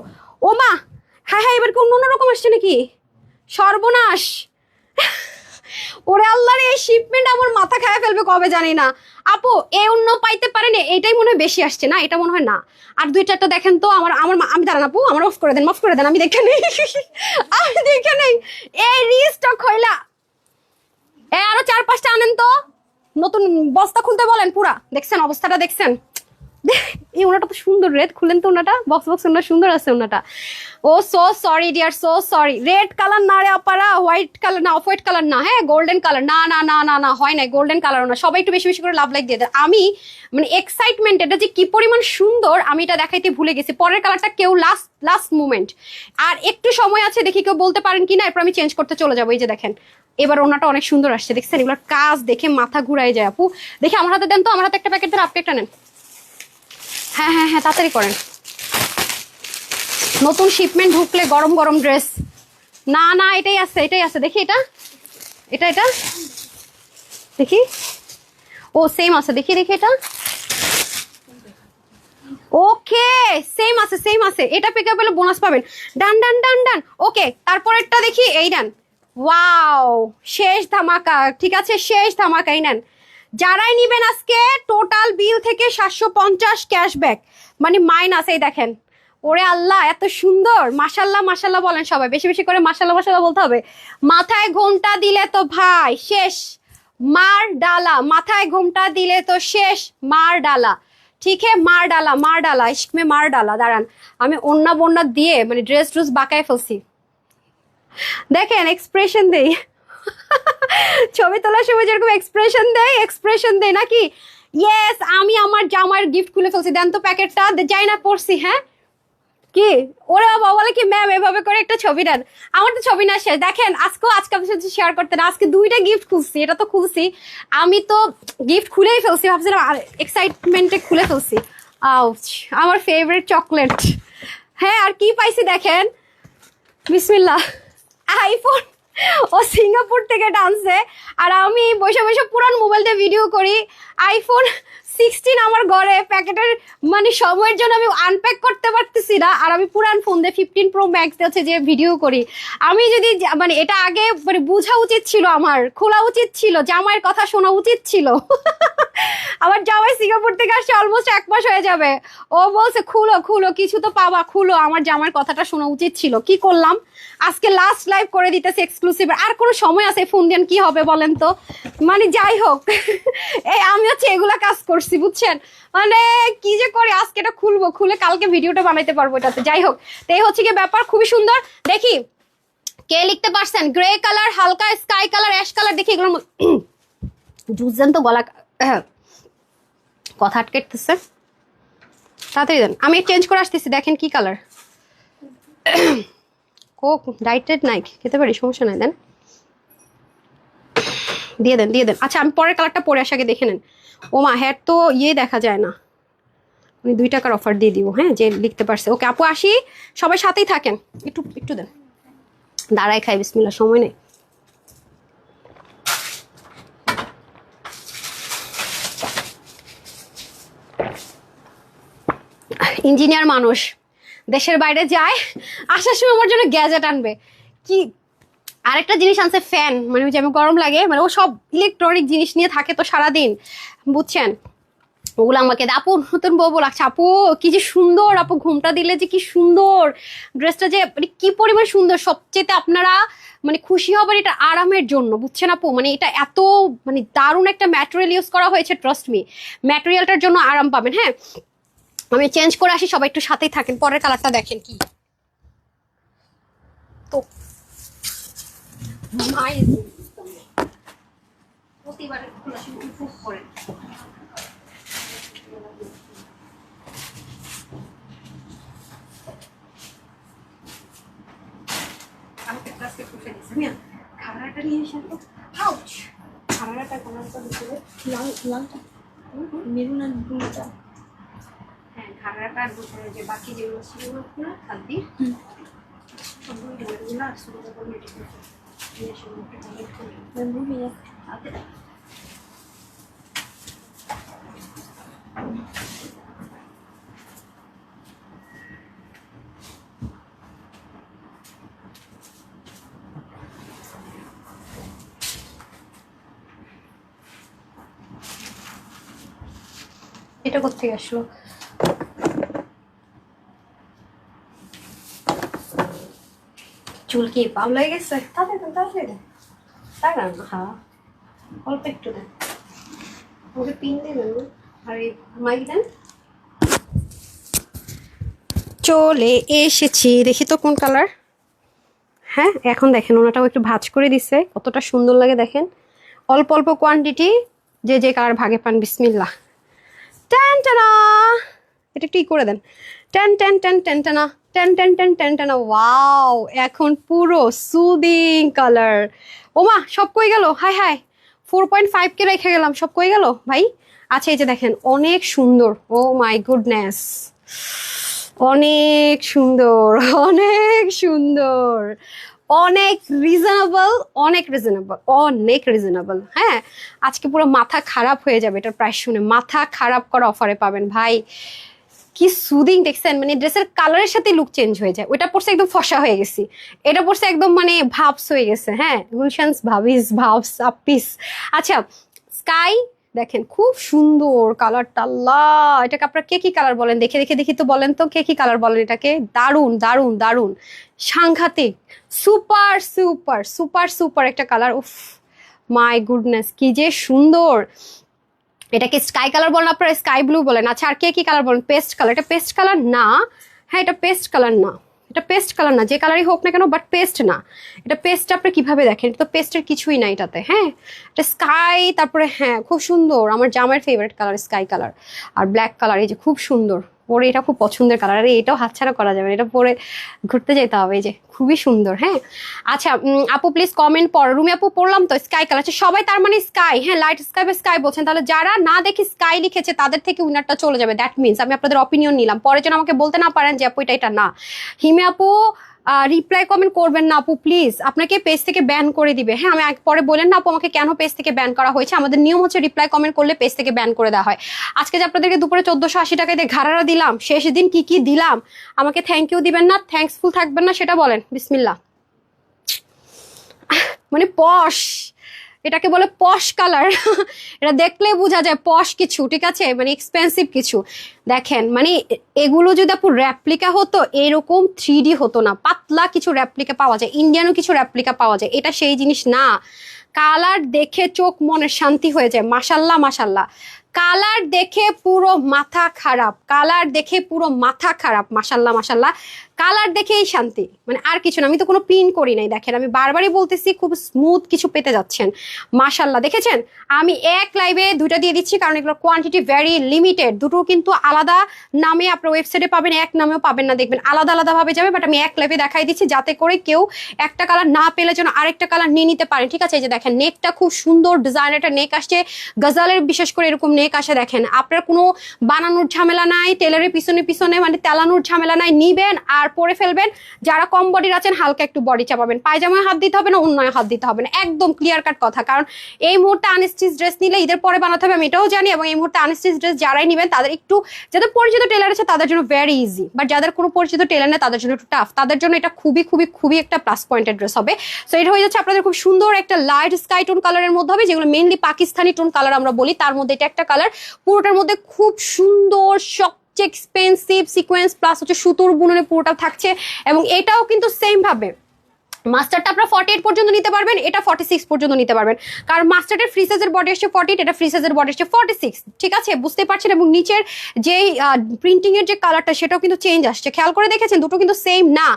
ও মা, হ্যাঁ হ্যাঁ এবার কি অন্য রকম আসছে নাকি? সর্বনাশ। ওরে আল্লাহর, এই শিপমেন্ট আমার মাথা খায় ফেলবে কবে জানি না। আপু এ অন্য পাইতে পারেন, এইটাই মনে হয় বেশি আসছে না, এটা মনে হয় না। আর 2-4টা দেখেন তো। আমি দাঁড়ান আপু, আমার অফ করে দেন, মাফ করে দেন, আমি দেখে নেই, আমি দেখে নেই। এই রিস্টক হইলা আরো 4-5টা আনেন তো, নতুন বস্তা খুলতে বলেন পুরা। দেখছেন অবস্থাটা, দেখছেন? এই ওনাটা তো সুন্দর, রেড খুলেন তো, ওনাটা বক্স বক্স ওনা সুন্দর আছে ওনাটা। Oh so sorry dear, so sorry. Red colour না রে আপারা, হোয়াইট কালার না, অফ হোয়াইট কালার না, হ্যাঁ গোল্ডেন কালার না না না না না, হয় না গোল্ডেন কালার না। সবাই একটু বেশি বেশি করে লাভ লাইক দিয়ে দেয়। আমি মানে এক্সাইটমেন্ট, এটা যে কি পরিমাণ সুন্দর আমি এটা দেখাইতে ভুলে গেছি। পরের কালারটা কেউ লাস্ট মুমেন্ট, আর একটু সময় আছে, দেখি কেউ বলতে পারেন কিনা, এরপর আমি চেঞ্জ করতে চলে যাবো। এই যে দেখেন এবার ওনাটা অনেক সুন্দর আসছে, দেখছেন? এগুলোর কাজ দেখে মাথা ঘুরাই যায় আপু। দেখে আমার হাতে দেন তো, আমার হাতে একটা প্যাকেট দেন, আপনি একটা নেন। হ্যাঁ হ্যাঁ হ্যাঁ তাড়াতাড়ি করেন, নতুন শিপমেন্ট ঢুকলে গরম গরম ড্রেস। না না এটাই আছে, এটাই আছে, দেখি এটা এটা এটা দেখি, ও সেম আছে, দেখি দেখি এটা, ওকে সেম আছে সেম আছে। এটা পিক আপ হলে বোনাস পাবেন। ডান ডান ডান ডান। ওকে তারপরেরটা দেখি, এই ডান। ওয়াও শেষ ধামাকা, ঠিক আছে শেষ ধামাকা। এই নেন, যারাই নিবেন আজকে টোটাল বিল থেকে 750 ক্যাশব্যাক, মানে মাইনাস। এই দেখেন, ওরে আল্লাহ এত সুন্দর, মাশাল্লাহ মাশাল্লাহ বলেন সবাই, বেশি বেশি করে মাশাল্লাহ মাশাল্লাহ বলতে হবে। মাথায় ঘোমটা দিলে তো ভাই শেষ, মার ডালা, মাথায় ঘোমটা দিলে তো শেষ, মার ডালা। ঠিক है মার ডালা ইश्क में মার ডালা। দাঁড়ান আমি ওন্না বন্না দিয়ে মানে ড্রেস ড্রেস বাঁকায় ফেলছি, দেখেন এক্সপ্রেশন দেই। ছবি তোলার সময় যেরকম এক্সপ্রেশন দেয় নাকি? ইয়েস, আমি আমার জামার গিফট খুলে ফেলছি। দেন তো প্যাকেটটা, যাই না পড়ছি। হ্যাঁ কি ওরে বাবা, বলে কি ম্যাম এভাবে করে একটা ছবি দেন। আমার তো ছবি না শেষ। দেখেন আজকে আপনার সাথে শেয়ার করতে না, আজকে 2টা গিফট খুলছি, এটা তো খুলছি আমি, তো গিফট খুলেই ফেলছি, ভাবছিলাম এক্সাইটমেন্টে খুলে ফেলছি। আউচ, আমার ফেভারিট চকলেট। হ্যাঁ আর কি পাইছি দেখেন, বিসমিল্লাহ, আইফোন। ও সিঙ্গাপুর থেকে টানছে, আর আমি বসে বসে পুরান মোবাইল দিয়ে ভিডিও করি। আইফোন 16 আমার ঘরে, প্যাকেটের মানে সময়ের জন্য আমি আনপ্যাক করতে পারতেছি না, আর আমি পুরান ফোন দিয়ে 15 প্রো ম্যাক্স আছে যে ভিডিও করি। আমি যদি মানে এটা আগে মানে বোঝা উচিত ছিল, আমার খোলা উচিত ছিল, জামাইয়ের কথা শোনা উচিত ছিল। আমার জামাই সিঙ্গাপুর থেকে আসছে অলমোস্ট 1 মাস হয়ে যাবে। ও বলছে খুলো খুলো, কিছু তো পাবা, খুলো। আমার জামার কথাটা শোনা উচিত ছিল, কি করলাম, আজকে লাস্ট লাইভ করে দিতেছে এক্সক্লুসিভ। আর কোনো সময় আছে ফোন দেন, কি হবে বলেন তো। মানে যাই হোক, এই আমি হচ্ছে এগুলা কাজ করছি বুঝছেন, মানে কি যে করি। আজকে এটা খুলবো, খুলে কালকে ভিডিওটা বানাইতে পারবো এটাতে। যাই হোক, তো এই হচ্ছে কি ব্যাপার, খুবই সুন্দর। দেখি কে লিখতে পারছেন, গ্রে কালার, হালকা স্কাই কালার, অ্যাশ কালার, দেখি এগুলোর জুস দেন তো, গলা কথা আটকেতেছে, তাড়াতাড়ি দেন, আমি চেঞ্জ করে আসতেছি। দেখেন কি কালার, কোক ডাইটেড নাই, খেতে পারি, সমস্যা নাই, দেন, দিয়ে দেন, দিয়ে দেন। আচ্ছা আমি পরের কালারটা পরে আসাকে দেখে নেন। ও মা, হ্যাঁ তো ইয়ে দেখা যায় না, আমি 2 টাকার অফার দিয়ে দিব, হ্যাঁ যে লিখতে পারছে। ওকে আপু আসি, সবাই সাথেই থাকেন, একটু একটু দেন, দাঁড়াই খাই, বিসমিল্লাহ, সময় নেই। ইঞ্জিনিয়ার মানুষ, দেশের বাইরে যায়, আসার সময় আমার জন্য গ্যাজেট আনবে। কি আরেকটা জিনিস আনছে, ফ্যান, মানে ওই যে আমি গরম লাগে, মানে ও সব ইলেকট্রনিক জিনিস নিয়ে থাকে তো সারাদিন, বুঝছেন। ওগুলো আমাকে আপু নতুন বউ লাগছে, আপু কি যে সুন্দর, আপু ঘুমটা দিলে যে কি সুন্দর, ড্রেসটা যে মানে কি পরিমাণ সুন্দর। সবচেয়ে আপনারা মানে খুশি হবেন এটা আরামের জন্য, বুঝছেন আপু, মানে এটা এত মানে দারুণ একটা ম্যাটেরিয়াল ইউজ করা হয়েছে, ট্রাস্ট মি, ম্যাটেরিয়ালটার জন্য আরাম পাবেন। হ্যাঁ আমি চেঞ্জ করে আসি, সবাই একটু সাথেই থাকেন। পরের কালারটা দেখেন কি তো প্রতিবারের খোলা শুরু করেন। আমাকে ক্লাসে পুষে দিচ্ছে, মিয়া খাবারটা নিয়ে এসে তো আউচ, খাবারটা কালারটা দিতে লাল লালটা মেরুন আর ব্লুটা, হ্যাঁ খাবারটা আর দুপুরে যে বাকি যেগুলো ছিল না খাদ্য সবগুলো এগুলো আর সুন্দর করে মেটে দিতে নিয়ে এসে মুখে কালেক্ট করে বন্ধু মিয়া হাতে। এটা কোথেকে আসলো, চুল কি পাল হয়ে গেছে, তাতে তাই না, হ্যাঁ অল্প একটু দেন, ওকে পিন দেবেন না, আর এই মাইক দেন। চলে এসেছি, দেখি তো কোন কালার। হ্যাঁ এখন দেখেন ওনাটাও একটু ভাঁজ করে দিছে, কতটা সুন্দর লাগে দেখেন, অল্প অল্প কোয়ান্টিটি, যে যে কালার ভাগে পান, বিসমিল্লাহ। টেন টানা, এটা একটু ই করে দেন, টেন টেন টেন টেন টানা, টেন টেন টেন টেন টানা, ওয়াও এখন পুরো সুদিং কালার। ওমা সব কই গেল, হাই হাই 4.5 কে রেখে গেলাম, সব কই গেল ভাই। আচ্ছা এই যে দেখেন অনেক সুন্দর, ও মাই গুডনেস, অনেক সুন্দর, অনেক সুন্দর, অনেক রিজনেবল, অনেক রিজনেবল, অনেক রিজনেবল। হ্যাঁ আজকে পুরো মাথা খারাপ হয়ে যাবে এটার প্রাইস শুনে, মাথা খারাপ করা অফারে পাবেন ভাই। কি সুদিং দেখছেন, মানে ড্রেসের কালারের সাথে লুক চেঞ্জ হয়ে যায়। ওটা পড়ছে একদম ফসা হয়ে গেছি, এটা পড়ছে একদম মানে ভাবস হয়ে গেছে। হ্যাঁ গুলশানস ভাবিস ভাবস আপিস। আচ্ছা স্কাই দেখেন খুব সুন্দর কালারটা, আল্লাহ এটাকে আপনারা কে কি কালার বলেন, দেখে দেখে দেখি তো বলেন তো কে কি কালার বলেন এটাকে। দারুণ দারুণ দারুণ, সাংঘাতিক, সুপার সুপার সুপার সুপার একটা কালার। উফ মাই গুডনেস কি যে সুন্দর। এটাকে স্কাই কালার বলেন আপনারা, স্কাই ব্লু বলেন। আচ্ছা আর কে কি কালার বলেন, পেস্ট কালার। এটা পেস্ট কালার না, হ্যাঁ এটা পেস্ট কালার না, এটা পেস্ট কালার না, যে কালারই হোক না কেন, বাট পেস্ট না। এটা পেস্ট আপনি কিভাবে দেখেন, এটা তো পেস্টের কিছুই না এটাতে। হ্যাঁ এটা স্কাই, তারপরে হ্যাঁ খুব সুন্দর, আমার জামার ফেভারিট কালার স্কাই কালার আর ব্ল্যাক কালার, এই যে খুব সুন্দর পরে, এটা খুব পছন্দের কালার। আর এটাও হাতছাড়া করা যাবে, এটা পরে ঘুরতে যেতে হবে, এই যে খুবই সুন্দর। হ্যাঁ আচ্ছা আপু প্লিজ কমেন্ট পড়ো, রুমি আপু পড়লাম তো স্কাই কালার। আচ্ছা সবাই তার মানে স্কাই, হ্যাঁ লাইট স্কাই বা স্কাই বলছেন, তাহলে যারা না দেখি স্কাই লিখেছে তাদের থেকে উইনারটা চলে যাবে। দ্যাট মিনস আমি আপনাদের অপিনিয়ন নিলাম, পরে যেন আমাকে বলতে না পারেন যে আপু এটা না। হিমে আপু রিপ্লাই কমেন্ট করবেন না আপু প্লিজ, আপনাকে পেজ থেকে ব্যান করে দিবে। হ্যাঁ আমি পরে বলেন না আপু আমাকে কেন পেজ থেকে ব্যান করা হয়েছে, আমাদের নিয়ম হচ্ছে রিপ্লাই কমেন্ট করলে পেজ থেকে ব্যান করে দেওয়া হয়। আজকে যে আপনাদেরকে দুপুরে 1480 টাকায় দিয়ে ঘাড়ারা দিলাম, শেষ দিন কি কি দিলাম, আমাকে থ্যাংক ইউ দিবেন না, থ্যাঙ্কসফুল থাকবেন না, সেটা বলেন বিসমিল্লাহ। মানে পশ এটাকে বলে পশ কালার। এটা দেখলেই বোঝা যায় পশ কিছু, ঠিক আছে, মানে এক্সপেন্সিভ কিছু। দেখেন মানে এগুলো যদি আপু রেপ্লিকা হতো এরকম 3D হতো না, পাতলা কিছু রেপ্লিকা পাওয়া যায়, ইন্ডিয়ানও কিছু রেপ্লিকা পাওয়া যায়, এটা সেই জিনিস না। কালার দেখে চোখ মনের শান্তি হয়ে যায়, মাশাল্লাহ মাশাল্লাহ। কালার দেখে পুরো মাথা খারাপ, কালার দেখে পুরো মাথা খারাপ, মাশাল্লাহ মাশাল্লাহ। কালার দেখেই শান্তি, মানে আর কিছু না। আমি তো কোনো পিন করি নাই, দেখেন আমি বারবারই বলতেছি খুব স্মুথ কিছু পেতে যাচ্ছেন, মাশাল্লাহ। দেখেছেন আমি এক লাইভে দুইটা দিয়ে দিচ্ছি কারণ এগুলোর কোয়ান্টিটি ভেরি লিমিটেড। দুটো কিন্তু আলাদা নামে আপনার ওয়েবসাইটে পাবেন, এক নামেও পাবেন না, দেখবেন আলাদা আলাদা ভাবে যাবে। বাট আমি এক লাইভে দেখাই দিচ্ছি যাতে করে কেউ একটা কালার না পেলে যেন আরেকটা কালার নিয়ে নিতে পারেন, ঠিক আছে। এই যে দেখেন নেকটা খুব সুন্দর ডিজাইন, একটা নেক আসছে গজালের, বিশেষ করে এরকম নেক আসে। দেখেন আপনার কোনো বানানোর ঝামেলা নাই, টেলারের পিছনে পিছনে মানে তেলানোর ঝামেলা নাই, নিবেন আর পরে ফেলবেন। যারা কম বডির আছেন হালকা একটু বডি চাপাবেন, পায়জামায় হাত দিতে হবে না, অন্যায় হাত দিতে হবে না, একদম ক্লিয়ার কাট কথা। কারণ এই মুহূর্তে আনস্টিচ ড্রেস নিলে ঈদের পরে বানাতে হবে আমি এটাও জানি, এবং এই মুহূর্তে আনস্টিচ ড্রেস যারাই নিবেন তাদের একটু, যাদের পরিচিত টেলার আছে তাদের জন্য ভেরি ইজি, বাট যাদের কোনো পরিচিত টেলার নেই তাদের জন্য একটু টাফ, তাদের জন্য এটা খুবই খুবই খুবই একটা প্লাস পয়েন্টের ড্রেস হবে। সো এটা হয়ে যাচ্ছে আপনাদের খুব সুন্দর একটা লাইট স্কাই টোন কালারের মধ্যে হবে, যেগুলো মেইনলি পাকিস্তানি টোন কালার আমরা বলি, তার মধ্যে এটা একটা কালার। পুরোটার মধ্যে খুব সুন্দর এক্সপেন্সিভ সিকোয়েন্স প্লাস হচ্ছে সুতোর বুননে পুরোটা থাকছে, এবং এটাও কিন্তু সেম ভাবে মাস্টারটা আপনারা 48 পর্যন্ত নিতে পারবেন, এটা 46 পর্যন্ত নিতে পারবেন। কারণ মাস্টার্ডের ফ্রি সাইজের বডি আসছে 48, এটা ফ্রি সাইজের বডি আসছে 46, ঠিক আছে, বুঝতে পারছেন। এবং নিচের যে প্রিন্টিং এর যে কালারটা সেটাও কিন্তু চেঞ্জ আসছে, খেয়াল করে দেখেছেন, দুটো কিন্তু সেম না,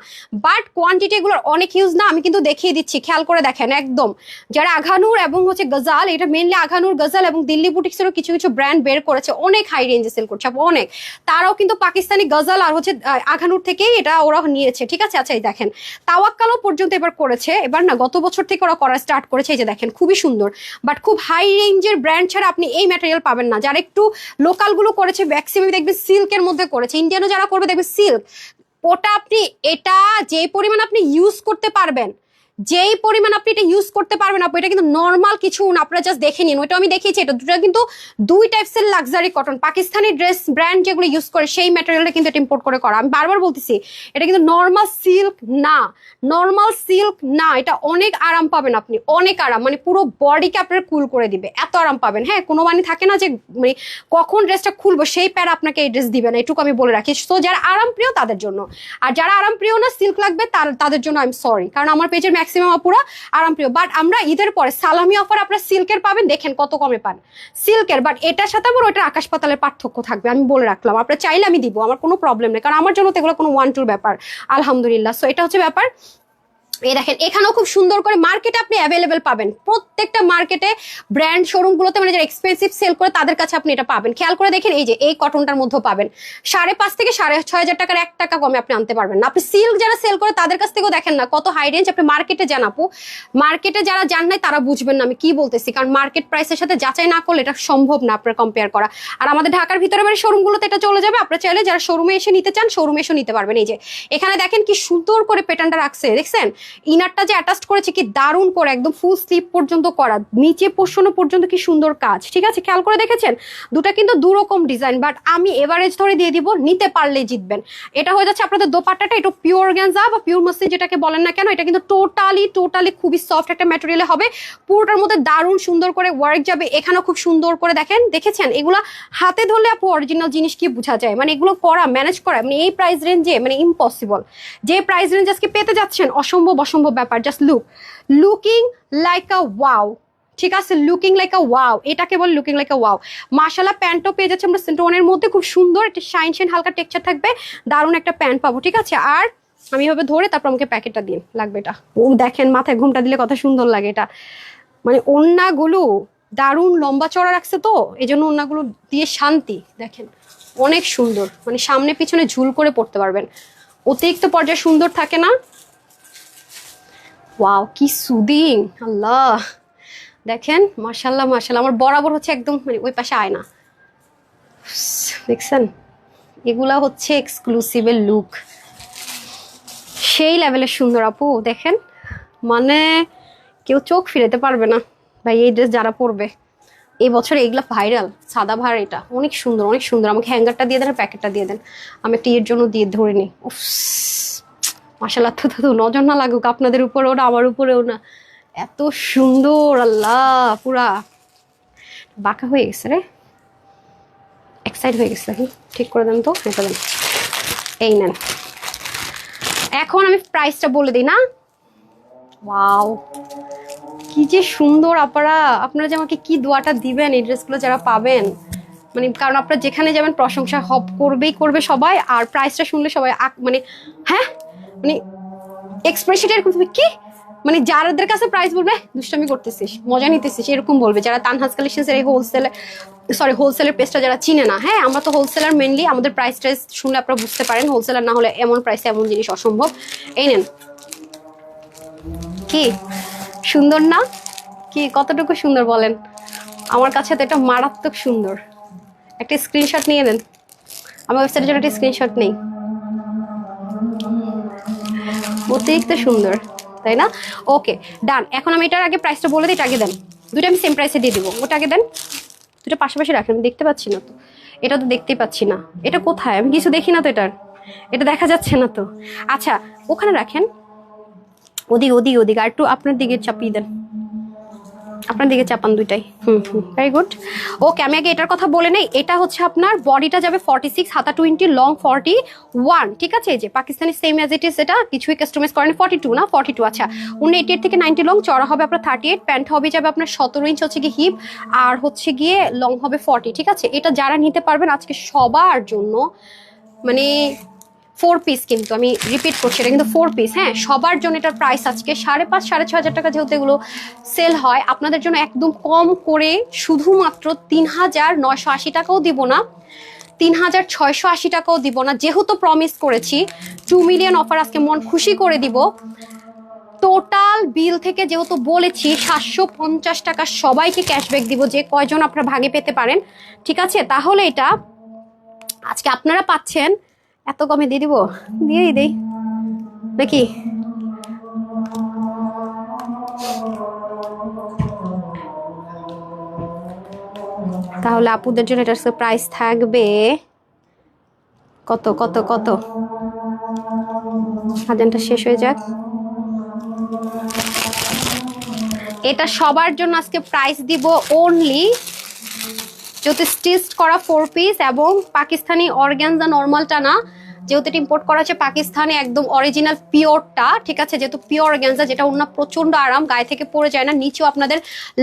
বাট কোয়ান্টিটি এগুলোর অনেক হিউজ না। আমি কিন্তু দেখিয়ে দিচ্ছি, খেয়াল করে দেখেন একদম। যারা আঘানুর এবং হচ্ছে গজাল, এটা মেনলি আঘানুর গজাল এবং দিল্লি বুটিক্সেরও কিছু কিছু ব্র্যান্ড বের করেছে, অনেক হাই রেঞ্জে সেল করছে অনেক, তারাও কিন্তু পাকিস্তানি গজাল আর হচ্ছে আঘানুর থেকেই এটা ওরা নিয়েছে, ঠিক আছে। আচ্ছা এই দেখেন তাওয়াক্কালও পর্যন্ত এবার করেছে, এবার না গত বছর থেকে ওরা করা স্টার্ট করেছে। এই যে দেখেন খুবই সুন্দর, বাট খুব হাই রেঞ্জের ব্র্যান্ড ছাড়া আপনি এই ম্যাটেরিয়াল পাবেন না। যারা একটু লোকাল গুলো করেছে ম্যাক্সিমাম দেখবেন সিল্কের মধ্যে করেছে, ইন্ডিয়ানও যারা করবে দেখবেন সিল্ক। ওটা আপনি এটা যে পরিমাণ আপনি ইউজ করতে পারবেন, যেই পরিমাণ আপনি এটা ইউজ করতে পারবেন আপু, এটা কিন্তু নর্মাল কিছু না, আপনারা জাস্ট দেখে নিন। ওইটা আমি দেখিয়েছি, এটা দুটো কিন্তু দুই টাইপসের luxury cotton, Pakistani dress brand যেগুলো ইউজ করে সেই ম্যাটেরিয়ালটা কিন্তু এটা ইম্পোর্ট করে করা। আমি বারবার বলতেছি এটা কিন্তু নর্মাল সিল্ক না, নর্মাল সিল্ক না, এটা অনেক আরাম পাবেন আপনি, অনেক আরাম, মানে পুরো বডিকে আপনার কুল করে দিবে, এত আরাম পাবেন। হ্যাঁ, কোনো মানে থাকে না যে মানে কখন ড্রেসটা খুলবো সেই প্যারা আপনাকে এই ড্রেস দিবে না, এটুকু আমি বলে রাখি। তো যারা আরাম প্রিয় তাদের জন্য, আর যারা আরাম প্রিয় না সিল্ক লাগবে তাদের জন্য আই এম সরি, কারণ আমার পেজের ম্যাক্সিমাম আপুরা আরামপ্রিয়। বাট আমরা ঈদের পরে সালামি অফার আপনারা সিল্কের পাবেন, দেখেন কত কমে পান সিল্কের, বাট এটার সাথে আমার ওইটার আকাশ পাতালের পার্থক্য থাকবে, আমি বলে রাখলাম। আপনারা চাইলে আমি দিব, আমার কোনো প্রবলেম নেই, কারণ আমার জন্য তো এগুলো কোনো 1-2 ব্যাপার, আলহামদুলিল্লাহ। সো এটা হচ্ছে ব্যাপার। এই দেখেন এখানেও খুব সুন্দর করে মার্কেটে আপনি অ্যাভেলেবেল পাবেন, প্রত্যেকটা মার্কেটে ব্র্যান্ড শোরুমগুলোতে, মানে যারা এক্সপেন্সিভ সেল করে তাদের কাছে আপনি এটা পাবেন। খেয়াল করে দেখেন এই যে এই কটনটার মধ্যেও পাবেন 5.5 থেকে 6,500 টাকার 1 টাকা কমে আপনি আনতে পারবেন না। আপনি সিল্ক যারা সেল করে তাদের কাছ থেকেও দেখেন না কত হাই রেঞ্জ, আপনি মার্কেটে যান আপু, মার্কেটে যারা যান নাই তারা বুঝবেন না আমি কি বলতেছি, কারণ মার্কেট প্রাইসের সাথে যাচাই না করলে এটা সম্ভব না আপনার কম্পেয়ার করা। আর আমাদের ঢাকার ভিতরে মানে শোরুমগুলোতে এটা চলে যাবে, আপনারা চাইলে যারা শোরুমে এসে নিতে চান শোরুমে এসে নিতে পারবেন। এই যে এখানে দেখেন কি সুন্দর করে প্যাটার্নটা রাখছে, দেখছেন ইনারটা যে অ্যাটাচড করেছে কি দারুণ করে, একদম ফুল স্লিপ পর্যন্ত করা, নিচে পোষণ পর্যন্ত কি সুন্দর কাজ, ঠিক আছে, খেয়াল করে দেখেছেন। দুটা কিন্তু দুরকম ডিজাইন, বাট আমি এভারেজ ধরে দিয়ে দিব, নিতে পারলেই জিতবেন। এটা হয়ে যাচ্ছে আপনাদের দোপাট্টাটা, এটা পিওর অর্গানজা বা পিওর মসলিন যেটাকে বলেন না কেন, এটা কিন্তু টোটালি খুবই সফট একটা ম্যাটেরিয়ালে হবে, পুরোটার মধ্যে দারুণ সুন্দর করে ওয়ার্ক যাবে। এখানেও খুব সুন্দর করে দেখেছেন এগুলা হাতে ধরলে আপু অরিজিনাল জিনিস কি বোঝা যায়, মানে এগুলো করা ম্যানেজ করা মানে এই প্রাইস রেঞ্জে মানে ইম্পসিবল। যে প্রাইস রেঞ্জ আজকে পেতে যাচ্ছেন অসম্ভব ব্যাপার। জাস্ট লুকিং লাইক আ ওয়াও, ঠিক আছে, লুকিং লাইক আ ওয়াও, এটাকে বলে লুকিং লাইক আ ওয়াও। মাশাআল্লাহ প্যান্টও পেয়ে যাচ্ছে আমরা টোনের মধ্যে, খুব সুন্দর একটা শাইন হালকা টেক্সচার থাকবে, দারুণ একটা প্যান্ট পাবো, ঠিক আছে। আর আমি এভাবে ধরে তারপর আমাকে প্যাকেটটা দিন লাগবে, এটা ও দেখেন মাথায় ঘুমটা দিলে কত সুন্দর লাগে এটা, মানে ওড়নাগুলো দারুণ লম্বা চড়া রাখছে তো এই জন্য ওড়নাগুলো দিয়ে শান্তি, দেখেন অনেক সুন্দর, মানে সামনে পিছনে ঝুল করে পড়তে পারবেন, অতিরিক্ত পর্যায়ে সুন্দর থাকে না। ওয়াও কি সুদিং, আল্লাহ দেখেন মাশাআল্লাহ আমার বরাবর হচ্ছে একদম মানে ওই পাশে আয়না, দেখছেন এগুলা হচ্ছে এক্সক্লুসিভের লুক, সেই লেভেলের সুন্দর আপু। দেখেন মানে কেউ চোখ ফিরাতে পারবে না ভাই এই ড্রেস যারা পরবে এই বছর, এইগুলা ভাইরাল সাদা ভার, এটা অনেক সুন্দর। আমাকে হ্যাঙ্গারটা দিয়ে দেন আর প্যাকেটটা দিয়ে দেন, আমি একটা এর জন্য দিয়ে ধরে নিই। উফ মাশাআল্লাহ, তো নজর না লাগুক আপনাদের উপরেও না আমার উপরেও না, এত সুন্দর, আল্লাহ পুরা বাঁকা হয়ে গেছে রে, এক সাইড হয়ে গেছে নাকি, ঠিক করে দেন তো। এটা দেন, এই নেন। এখন আমি প্রাইসটা বলে দিই না। ওয়াও, কি যে সুন্দর আপারা, আপনারা যে আমাকে কি দোয়াটা দিবেন এই ড্রেসগুলো যারা পাবেন, মানে কারণ আপনারা যেখানে যাবেন প্রশংসা করবে সবাই। আর প্রাইসটা শুনলে সবাই মানে হ্যাঁ, মানে এক্সপ্রেশন এরকম কি, মানে যাদের কাছে প্রাইস বলবে দুষ্টামি করতেছিস, মজা নিতেছিস, এরকম বলবে যারা তানহাজ কালেকশনস এর এই হোলসেলের পেজটা যারা চিনে না। হ্যাঁ, আমরা তো হোলসেলার মেনলি, আমাদের প্রাইস টাইস শুনলে আপনারা বুঝতে পারেন, হোলসেলার না হলে এমন প্রাইসে এমন জিনিস অসম্ভব। এই নেন, কি সুন্দর না, কি কতটুকু সুন্দর বলেন, আমার কাছে তো এটা মারাত্মক সুন্দর। একটা স্ক্রিনশট নিয়ে নেন, আমার ওয়েবসাইটের জন্য একটা স্ক্রিনশট নেই, অতিরিক্ত সুন্দর, তাই না? ওকে ডান। এখন আমি এটার আগে প্রাইসটা বলে দিই, এটা আগে দেন। দুটো আমি সেম প্রাইসে দিয়ে দিব, ওটা আগে দেন। দুটো পাশাপাশি রাখেন, আমি দেখতে পাচ্ছি না তো, এটা তো দেখতেই পাচ্ছি না, এটা কোথায়, আমি কিছু দেখি না তো, এটা দেখা যাচ্ছে না তো। আচ্ছা ওখানে রাখেন, ওদিক আর একটু আপনার দিকে চাপিয়ে দেন, আপনার দিকে চাপান দুইটাই। Very good. ওকে, আমি আগে এটার কথা বলে নেই। এটা হচ্ছে আপনার বডিটা যাবে 46, হাতা 20, লং 41, ঠিক আছে? এই যে Pakistani same as it is, এটা কিছুই কাস্টমাইজ করেন। 42 না 42, আচ্ছা 88 থেকে 90 লং, চড়া হবে আপনার 38, প্যান্ট হবে যাবে আপনার 17 ইঞ্চ হচ্ছে গিয়ে হিপ, আর হচ্ছে গিয়ে লং হবে 40, ঠিক আছে? এটা যারা নিতে পারবেন আজকে সবার জন্য, মানে 4 পিস, কিন্তু আমি রিপিট করছি এটা কিন্তু 4 পিস, হ্যাঁ সবার জন্য। এটার প্রাইস আজকে 5,500 6,500 টাকা, যেহেতু এগুলো সেল হয় আপনাদের জন্য একদম কম করে, শুধুমাত্র 3,980 টাকাও দিব না, 3,680 টাকাও দিব না, যেহেতু প্রমিস করেছি 2 মিলিয়ন অফার আজকে মন খুশি করে দিব। টোটাল বিল থেকে যেহেতু বলেছি 750 টাকা সবাইকে ক্যাশব্যাক দিব, যে কয়জন আপনারা ভাগে পেতে পারেন, ঠিক আছে? তাহলে এটা আজকে আপনারা পাচ্ছেন, এত কমে দিয়ে দিব, দিয়েই দেই নাকি? তাহলে আপুদের জন্য এটার প্রাইস থাকবে কত কত কত, হাজারটা শেষ হয়ে যাক। এটা সবার জন্য আজকে প্রাইস দিব অনলি, যেহেতু স্টিচ করা 4 পিস এবং পাকিস্তানি অর্গানজা নর্মালটা না, যেহেতু এটা ইম্পোর্ট করা হচ্ছে পাকিস্তানে, একদম অরিজিনাল পিওরটা, ঠিক আছে? যেহেতু পিওর অর্গানজা, যেটা ওনার প্রচন্ড আরাম, গায়ে থেকে পড়ে যায় না, নিচেও আপনাদের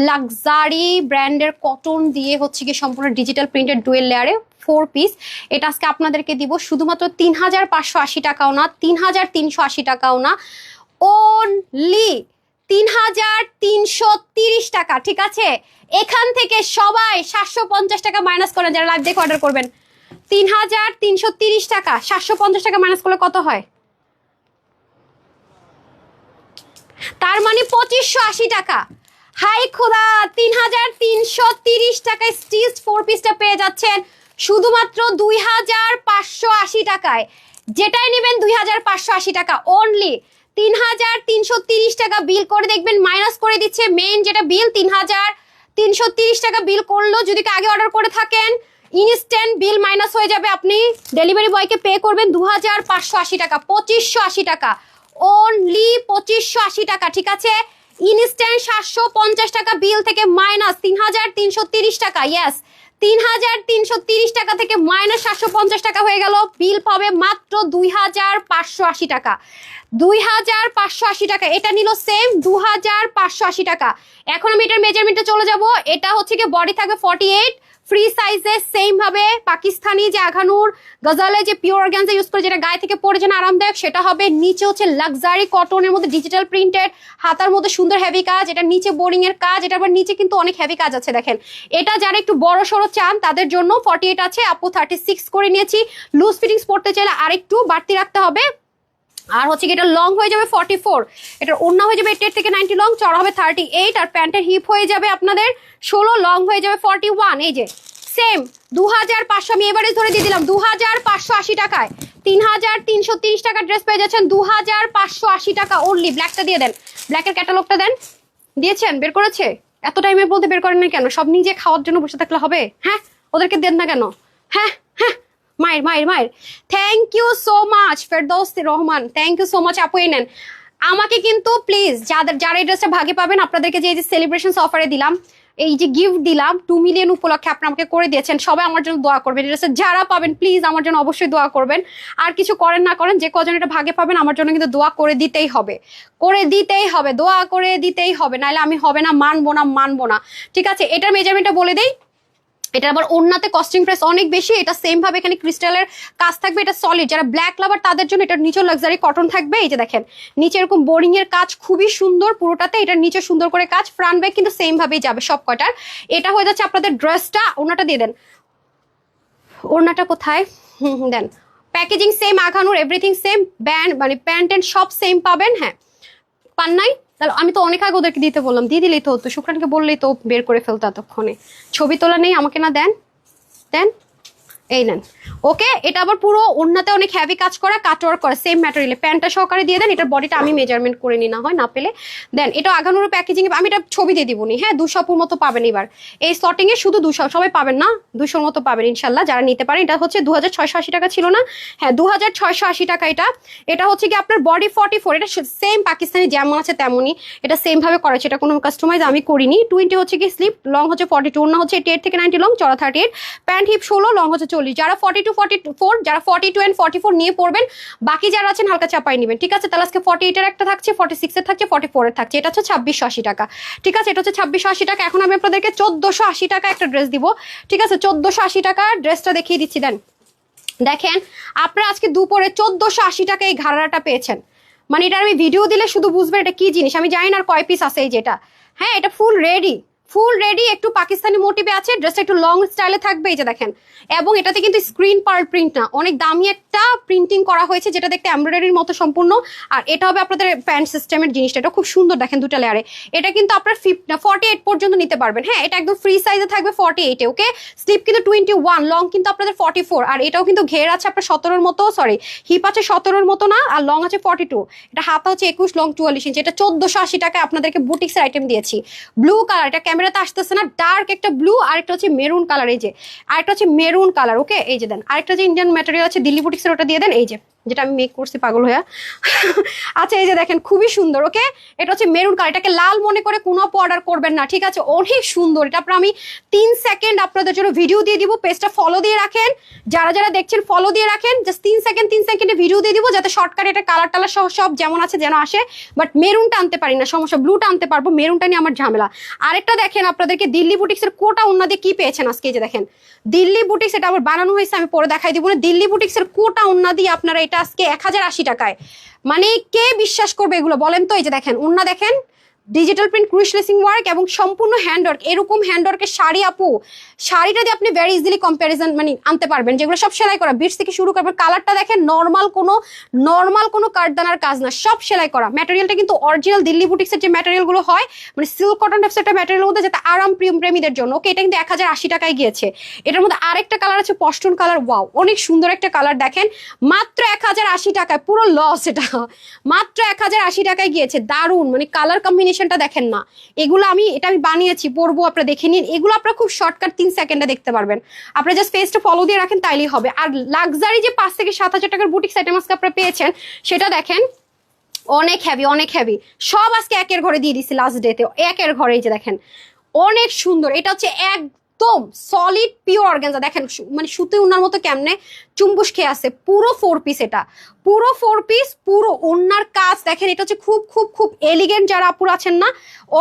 লাক্সারি ব্র্যান্ডের কটন দিয়ে হচ্ছে কি সম্পূর্ণ ডিজিটাল প্রিন্টেড ডুয়েল লেয়ারে 4 পিস। এটা আজকে আপনাদেরকে দিব শুধুমাত্র 3,580 টাকাও না, 3,380 টাকাও না, অনলি 3,330 টাকা, ঠিক আছে? এখান থেকে সবাই 750 টাকা মাইনাস করেন যারা লাইভ দেখে অর্ডার করবেন। 3,330 টাকা 750 টাকা মাইনাস করলে কত হয়? তার মানে 2,580 টাকা। হাই খোদা, 3,330 টাকায় স্টিচ 4 পিসটা পেয়ে যাচ্ছেন শুধুমাত্র 2,580 টাকায়। যেটাই নেবেন 2,580 টাকা অনলি। 3,330 টাকা বিল করে দেখবেন মাইনাস করে দিচ্ছে মেইন যেটা বিল, 3,330 টাকা বিল করলো যদি আগে অর্ডার করে থাকেন, ইনস্ট্যান্ট বিল মাইনাস হয়ে যাবে, আপনি ডেলিভারি বয়কে পে করবেন 2,580 টাকা, 2,580 টাকা অনলি, 2,580 টাকা, ঠিক আছে? ইনস্ট্যান্ট 750 টাকা বিল থেকে মাইনাস 3,330 টাকা, ইয়েস 3,330 টাকা থেকে মাইনাস 750 টাকা হয়ে গেল, বিল পাবে মাত্র 2,580 টাকা, 2,580 টাকা। এটা নিল সেম 2,580 টাকা। এখন আমি এটার মেজারমেন্টে চলে যাব। এটা হচ্ছে কি বডি থাকবে 48, ফ্রি সাইজে, সেম ভাবে পাকিস্তানি যে আঘানুর গজালে যে পিওর অর্গানজা ইউজ করে, যেটা গায়ে থেকে পরে যেন আরামদায়ক, সেটা হবে। নিচে হচ্ছে লাক্সারি কটনের মধ্যে ডিজিটাল প্রিন্টেড, হাতার মধ্যে সুন্দর হেভি কাজ, এটা নিচে বোরিং এর কাজ, এটা আবার নিচে কিন্তু অনেক হেভি কাজ আছে দেখেন। এটা যারা একটু বড় সড়ো চান তাদের জন্য 48 আছে, আপু 36 করে নিয়েছি। লুজ ফিটিংস পড়তে চাইলে আরেকটু বাড়তি রাখতে হবে। আর হচ্ছে কি এটা লং হয়ে যাবে 44, এটার ওড়না হয়ে যাবে 88 থেকে 90 লং, চড়া হবে 38, আর প্যান্টের হিপ হয়ে যাবে আপনাদের 16, লং হয়ে যাবে 41। এই যে সেম 2,500, আমি এবারে ধরে দিয়ে দিলাম 2,580 টাকায় 3,330 টাকা ড্রেস পেয়ে যাচ্ছেন 2,580 টাকা অনলি। ব্ল্যাকটা দিয়ে দেন, ব্ল্যাকের ক্যাটালগটা দেন। দিয়েছেন? বের করেছে? এত টাইমের মধ্যে বের করেন না কেন? সব নিজে খাওয়ার জন্য বসে থাকলে হবে? হ্যাঁ, ওদেরকে দেন না কেন? হ্যাঁ হ্যাঁ, মায়ের। Thank you so much Ferdous Rahman, thank you so much আপু। এই নেন, আমাকে কিন্তু প্লিজ যারা এই ড্রেসটা ভাগে পাবেন, আপনাদেরকে যে এই যে সেলিব্রেশন অফারে দিলাম, এই যে গিফট দিলাম 2 মিলিয়ন উপলক্ষে আপনি আমাকে করে দিয়েছেন, সবাই আমার জন্য দোয়া করবেন। এই ড্রেসটা যারা পাবেন প্লিজ আমার জন্য অবশ্যই দোয়া করবেন। আর কিছু করেন না করেন, যে কজন এটা ভাগে পাবেন আমার জন্য কিন্তু দোয়া করে দিতেই হবে, করে দিতেই হবে, দোয়া করে দিতেই হবে, নাহলে আমি হবে না, মানবো না। ঠিক আছে, এটার মেজারমেন্টটা বলে দেই। এটা আবার ওড়নাতে কস্টিং প্রাইস অনেক বেশি। এটা সেম ভাবে এখানে ক্রিস্টালের কাজ থাকবে, এটা সলিড। যারা ব্ল্যাক লাভার তাদের জন্য এটার নিচে লাক্সারি কটন থাকবে। এই যে দেখেন নিচে এরকম বোরিং এর কাজ খুবই সুন্দর পুরোটাতে, এটার নিচে সুন্দর করে কাজ, ফ্রন্ট ব্যাক কিন্তু সেম ভাবেই যাবে সব কটার। এটা হয়ে যাচ্ছে আপনাদের ড্রেসটা। ওড়নাটা দিয়ে দেন, ওড়নাটা কোথায়, দেন। Packaging same, Aghanoor everything same, band মানে প্যান্ট এন্ড সব সেম পাবেন। হ্যাঁ পান নাই? তাহলে আমি তো অনেক আগে ওদেরকে দিতে বললাম, দিয়ে দিলেই তো হতো, শুক্রানকে বললেই তো বের করে ফেলতো এতক্ষণে। ছবি তোলা নেই, আমাকে না দেন, দেন, এই নেন। ওকে, এটা আবার পুরো ওড়নাতে অনেক হেভি কাজ করা, কাটওয়ার্ক করা, সেম ম্যাটেরিয়ালে। প্যান্টটা সহকারে দিয়ে দেন, এটার বডিটা আমি মেজারমেন্ট করে নি, না হয় না পেলে দেন। এটা আগানোর প্যাকেজিং, আমি এটা ছবি দিয়ে দিবনি। হ্যাঁ 200 মতো পাবেন এবার এই স্লটিং এ, শুধু 200, সবাই পাবেন না, 200 মতো পাবেন ইনশাল্লাহ যারা নিতে পারেন। এটা হচ্ছে 2680 টাকা ছিল না? হ্যাঁ 2680 টাকা। এটা হচ্ছে কি আপনার বডি 44, এটা সেম পাকিস্তানি যেমন আছে তেমনই, এটা সেম ভাবে করা আছে, এটা কোনো কাস্টমাইজ আমি করিনি। 20 হচ্ছে কি স্লিপ, লং হচ্ছে 42, ওড়না হচ্ছে 88 থেকে 90 লং, চড়া 38, প্যান্ট হিপ 16, লং হচ্ছে 40। যারা 44, যারা 42 and 44 নিয়ে পড়বেন, বাকি যারা আছেন হালকা চাপাই নেবেন। ঠিক আছে, তাহলে আজকে 48 এর একটা থাকছে, 46 এর থাকছে, 44 এর থাকছে। এটা হচ্ছে 2680 টাকা। ঠিক আছে, এটা হচ্ছে 2680 টাকা। এখন আমি আপনাদেরকে 1480 টাকা একটা ড্রেস দিব। ঠিক আছে, 1480 টাকা ড্রেসটা দেখিয়ে দিচ্ছি। দেন দেখেন, আপনারা আজকে দুপুরে 1480 টাকা এই ঘাড়াটা পেয়েছেন। মানে এটা আমি ভিডিও দিলে শুধু বুঝবেন এটা কি জিনিস। আমি জানি না আর কয় পিস আছে এই যেটা। হ্যাঁ এটা ফুল রেডি, ফুল রেডি, একটু পাকিস্তানি মোটিভে আছে, ড্রেসটা একটু লং স্টাইলে থাকবে। এই যে দেখেন, এবং এটাতে কিন্তু স্ক্রিন পার্ল প্রিন্ট না, অনেক দামি একটা প্রিন্টিং করা হয়েছে যেটা দেখতে এমব্রয়ডারির মতো সম্পূর্ণ। আর এটা হবে আপনাদের প্যান্ট সিস্টেমের জিনিসটা, এটা খুব সুন্দর দেখেন দুটা লেয়ারে। এটা কিন্তু আপনার 48 পর্যন্ত নিতে পারবেন। হ্যাঁ এটা একদম ফ্রি সাইজে থাকবে 48-এ। ওকে, স্লিপ কিন্তু 21, লং কিন্তু আপনাদের 44। আর এটাও কিন্তু ঘের আছে আপনার 17-এর মতো, সরি হিপ আছে 17-এর মতো না, আর লং আছে 42। এটা হাতা হচ্ছে 21, লং 44 ইঞ্চি। এটা 1480 টাকায় আপনাদেরকে বুটিক্সের আইটেম দিয়েছি। ব্লু কালার, এটা ক্যামেরাতে আসতেছে না, ডার্ক একটা ব্লু, আর একটা হচ্ছে মেরুন কালার। এই যে আরেকটা হচ্ছে মেরুন কালার। ওকে, এই যে দেন আরেকটা যে ইন্ডিয়ান ম্যাটেরিয়াল আছে দিল্লি বুটিক্সের, ওটা দিয়ে দেন। এই যে যেটা আমি মেক করছি পাগল হয়ে। আচ্ছা এই যে দেখেন খুবই সুন্দর। ওকে, এটা হচ্ছে মেরুন কালার, এটাকে লাল মনে করে কোনো অর্ডার করবেন না। ঠিক আছে, অনেক সুন্দর। এটা আপনার আমি 3 সেকেন্ড আপনাদের জন্য ভিডিও দিয়ে দিব, পেজটা ফলো দিয়ে রাখেন, যারা যারা দেখছেন ফলো দিয়ে রাখেন, জাস্ট 3 সেকেন্ডে ভিডিও দিয়ে দিব, যাতে শর্টকাট এটা কালার টালার সহ সব যেমন আছে যেন আসে। বাট মেরুনটা আনতে পারি না, সমস্যা, ব্লুটা আনতে পারবো, মেরুনটা নিয়ে আমার ঝামেলা। আরেকটা দেখেন আপনাদেরকে দিল্লি বুটিক্সের কোটা ওন্না দিয়ে কি পেয়েছেন আজকে। এই যে দেখেন দিল্লি বুটিক্স, এটা আবার বানানো হয়েছে, আমি পরে দেখাই দিব না। দিল্লি বুটিক্সের কোটা ওন্না দিয়ে আপনারা এটা আজকে 1080 টাকায়, মানে কে বিশ্বাস করবে এগুলো বলেন তো। এই যে দেখেন ওন্না দেখেন, ডিজিটাল প্রিন্ট ক্রুশ লেসিং ওয়ার্ক এবং সম্পূর্ণ হ্যান্ডওয়ার্ক। এরকম হ্যান্ডওয়ার্কের শাড়ি আপু, শাড়িটা দিয়ে আপনি ভেরি ইজিলি কম্প্যারিজন মানে আনতে পারবেন, যেগুলো সব সেলাই করা, বিটস থেকে শুরু করবেন। কালারটা দেখেন, নর্মাল কোনো কাঠদানার কাজ না, সব সেলাই করা। ম্যাটেরিয়ালটা কিন্তু অরিজিনাল দিল্লি বুটিক্সের যে ম্যাটেরিয়ালগুলো হয়, মানে সিল্ক কটন টাইপস একটা ম্যাটেরিয়াল মধ্যে, যেটা আরাম প্রেমীদের জন্য। ওকে, এটা কিন্তু 1080 টাকায় গিয়েছে। এটার মধ্যে আরেকটা কালার আছে পশটন কালার, ওয়াও অনেক সুন্দর একটা কালার। দেখেন মাত্র 1080 টাকায়, পুরো লস এটা, মাত্র 1080 টাকায় গিয়েছে। দারুন, মানে কালার কম্বিনেশনটা দেখেন না। এগুলো এটা আমি বানিয়েছি, পরবো, আপনারা দেখে নিন। এগুলো আপনারা খুব শর্টকাট 3 সেকেন্ডে দেখতে পারবেন। আপনারা জাস্ট পেজটা ফলো দিয়ে রাখেন, তাইলেই হবে। আর লাক্সারি যে 5 থেকে 7,000 টাকার বুটিক্স আইটেম আজকে আপনারা পেয়েছেন, সেটা দেখেন অনেক হেভি, অনেক হেভি। সব আজকে একের ঘরে দিয়ে দিছি লাস্ট ডেতে, একের ঘরে। এই যে দেখেন অনেক সুন্দর। এটা হচ্ছে একদম সলিড পিওর অর্গানজা। দেখেন মানে সুতি উন্নার মতো কেমনে চুম্বুস খেয়ে আছে। পুরো 4 পিস, এটা পুরো 4 পিস, পুরো উন্নার কাজ দেখেন। এটা হচ্ছে খুব খুব খুব এলিগেন্ট, যারা আপুরা আছেন না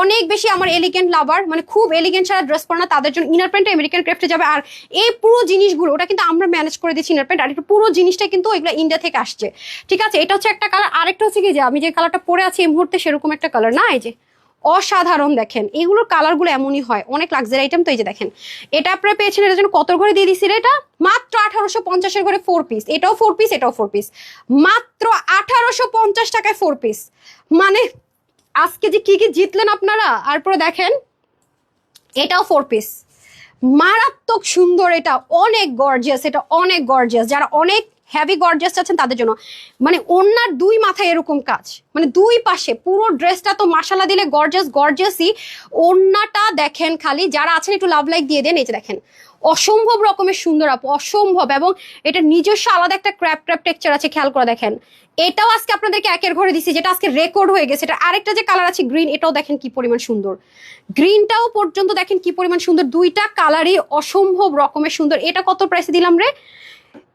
অনেক বেশি আমার এলিগেন্ট লাভার, মানে খুব এলিগেন্ট ছাড়া ড্রেস পরে না, তাদের জন্য ইনার প্যান্টটা আমেরিকান ক্রাফটে যাবে। আর এই পুরো জিনিসগুলো ওটা কিন্তু আমরা ম্যানেজ করে দিচ্ছি ইনার প্যান্ট। আর এটা পুরো জিনিসটা কিন্তু এগুলো ইন্ডিয়া থেকে আসছে। ঠিক আছে, এটা হচ্ছে একটা কালার। আরেকটা হচ্ছে কি যে আমি যে কালারটা পরে আছি এই মুহূর্তে, সেরকম একটা কালার না। এই যে অসাধারণ, দেখেন এগুলোর কালারগুলো এমনই হয়, অনেক লাক্সারি আইটেম। তো এই যে দেখেন এটা আপনারা পেয়েছেন, এটার জন্য কত ঘরে দিয়ে দিচ্ছি এটা, মাত্র 1850-এর ঘরে 4 পিস। এটাও 4 পিস, এটাও 4 পিস, মাত্র 1850 টাকায় 4 পিস। মানে আজকে যে কি কি জিতলেন আপনারা। আর পরে দেখেন এটাও 4 পিস, মারাত্মক সুন্দর, এটা অনেক গর্জিয়াস, এটা অনেক গর্জিয়াস। যারা অনেক হেভি গর্জিয়াস আছেন তাদের জন্য। মানে ওনার দুই মাথায় এরকম কাজ, মানে দুই পাশে পুরো ড্রেসটা তো মাশাআল্লাহ দিলে গর্জিয়াসই। ওন্নাটা দেখেন খালি, যারা আছেন একটু লাভ লাইক দিয়ে দেন। এই যে দেখেন অসম্ভব রকমের সুন্দর আপু, অসম্ভব। এবং এটা নিজস্ব আলাদা একটা ক্র্যাপ টেক্সচার আছে, খেয়াল করে দেখেন। এটাও আজকে আপনাদেরকে একের ঘরে দিছি, যেটা আজকে রেকর্ড হয়ে গেছে। এটা আরেকটা যে কালার আছে গ্রিন, এটাও দেখেন কি পরিমাণ সুন্দর। গ্রিনটাও পর্যন্ত দেখেন কি পরিমাণ সুন্দর, দুইটা কালারই অসম্ভব রকমের সুন্দর। এটা কত প্রাইসে দিলাম রে?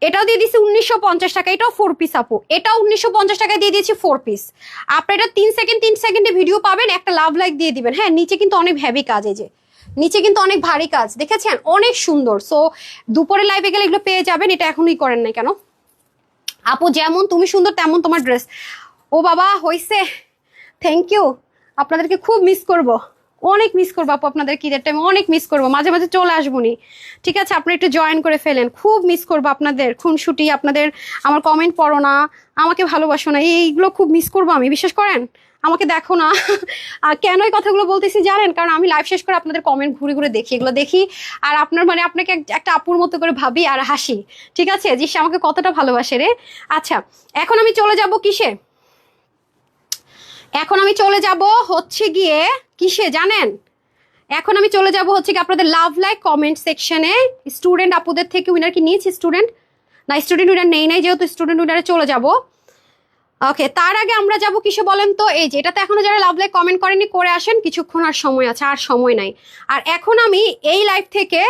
এটাও দিয়ে দিচ্ছি 1950 টাকা। এটাও 4 পিস আপু, এটাও 1950 টাকায় দিয়ে দিয়েছি 4 পিস। আপনার এটা 3 সেকেন্ডে ভিডিও পাবেন, একটা লাভ লাইক দিয়ে দিবেন। হ্যাঁ, নিচে কিন্তু অনেক হেভি কাজ, এই যে নিচে কিন্তু অনেক ভারী কাজ, দেখেছেন অনেক সুন্দর। সো দুপুরে লাইভে গেলে এগুলো পেয়ে যাবেন। এটা এখনই করেন নাই কেন আপু? যেমন তুমি সুন্দর তেমন তোমার ড্রেস। ও বাবা হইছে, থ্যাংক ইউ। আপনাদেরকে খুব মিস করব, অনেক মিস করবো আপু আপনাদের, ঈদের টাইমে অনেক মিস করবো। মাঝে মাঝে চলে আসবো নি, ঠিক আছে? আপনি একটু জয়েন করে ফেলেন, খুব মিস করবো আপনাদের খুনসুটি, আপনাদের আমার কমেন্ট পড়ো না, আমাকে ভালোবাসো না, এইগুলো খুব মিস করবো আমি, বিশ্বাস করেন। আমাকে দেখো না। আর কেন এই কথাগুলো বলতেছি জানেন? কারণ আমি লাইভ শেষ করে আপনাদের কমেন্ট ঘুরে ঘুরে দেখি, এগুলো দেখি। আর আপনার মানে আপনাকে একটা আপুর মতো করে ভাবি আর হাসি, ঠিক আছে? যে সে আমাকে কতটা ভালোবাসে রে। আচ্ছা, এখন আমি চলে যাব কিসে? এখন আমি চলে যাব হচ্ছে গিয়ে কিসে জানেন? এখন আমি চলে যাব হচ্ছে কি আপনাদের লাভ লাইক কমেন্ট সেকশনে। স্টুডেন্ট আপুদের থেকে উইনার কি নিয়েছি? স্টুডেন্ট না, স্টুডেন্ট উইনার নেই নাই, যেহেতু স্টুডেন্ট উইনারে চলে যাব। ওকে, তার আগে আমরা যাব কিসে বলেন তো? এই যে এটাতে এখনো যারা লাভ লাইক কমেন্ট করেনি করে আসেন, কিছুক্ষণ আর সময় আছে, আর সময় নাই। আর এখন আমি এই লাইভ থেকে,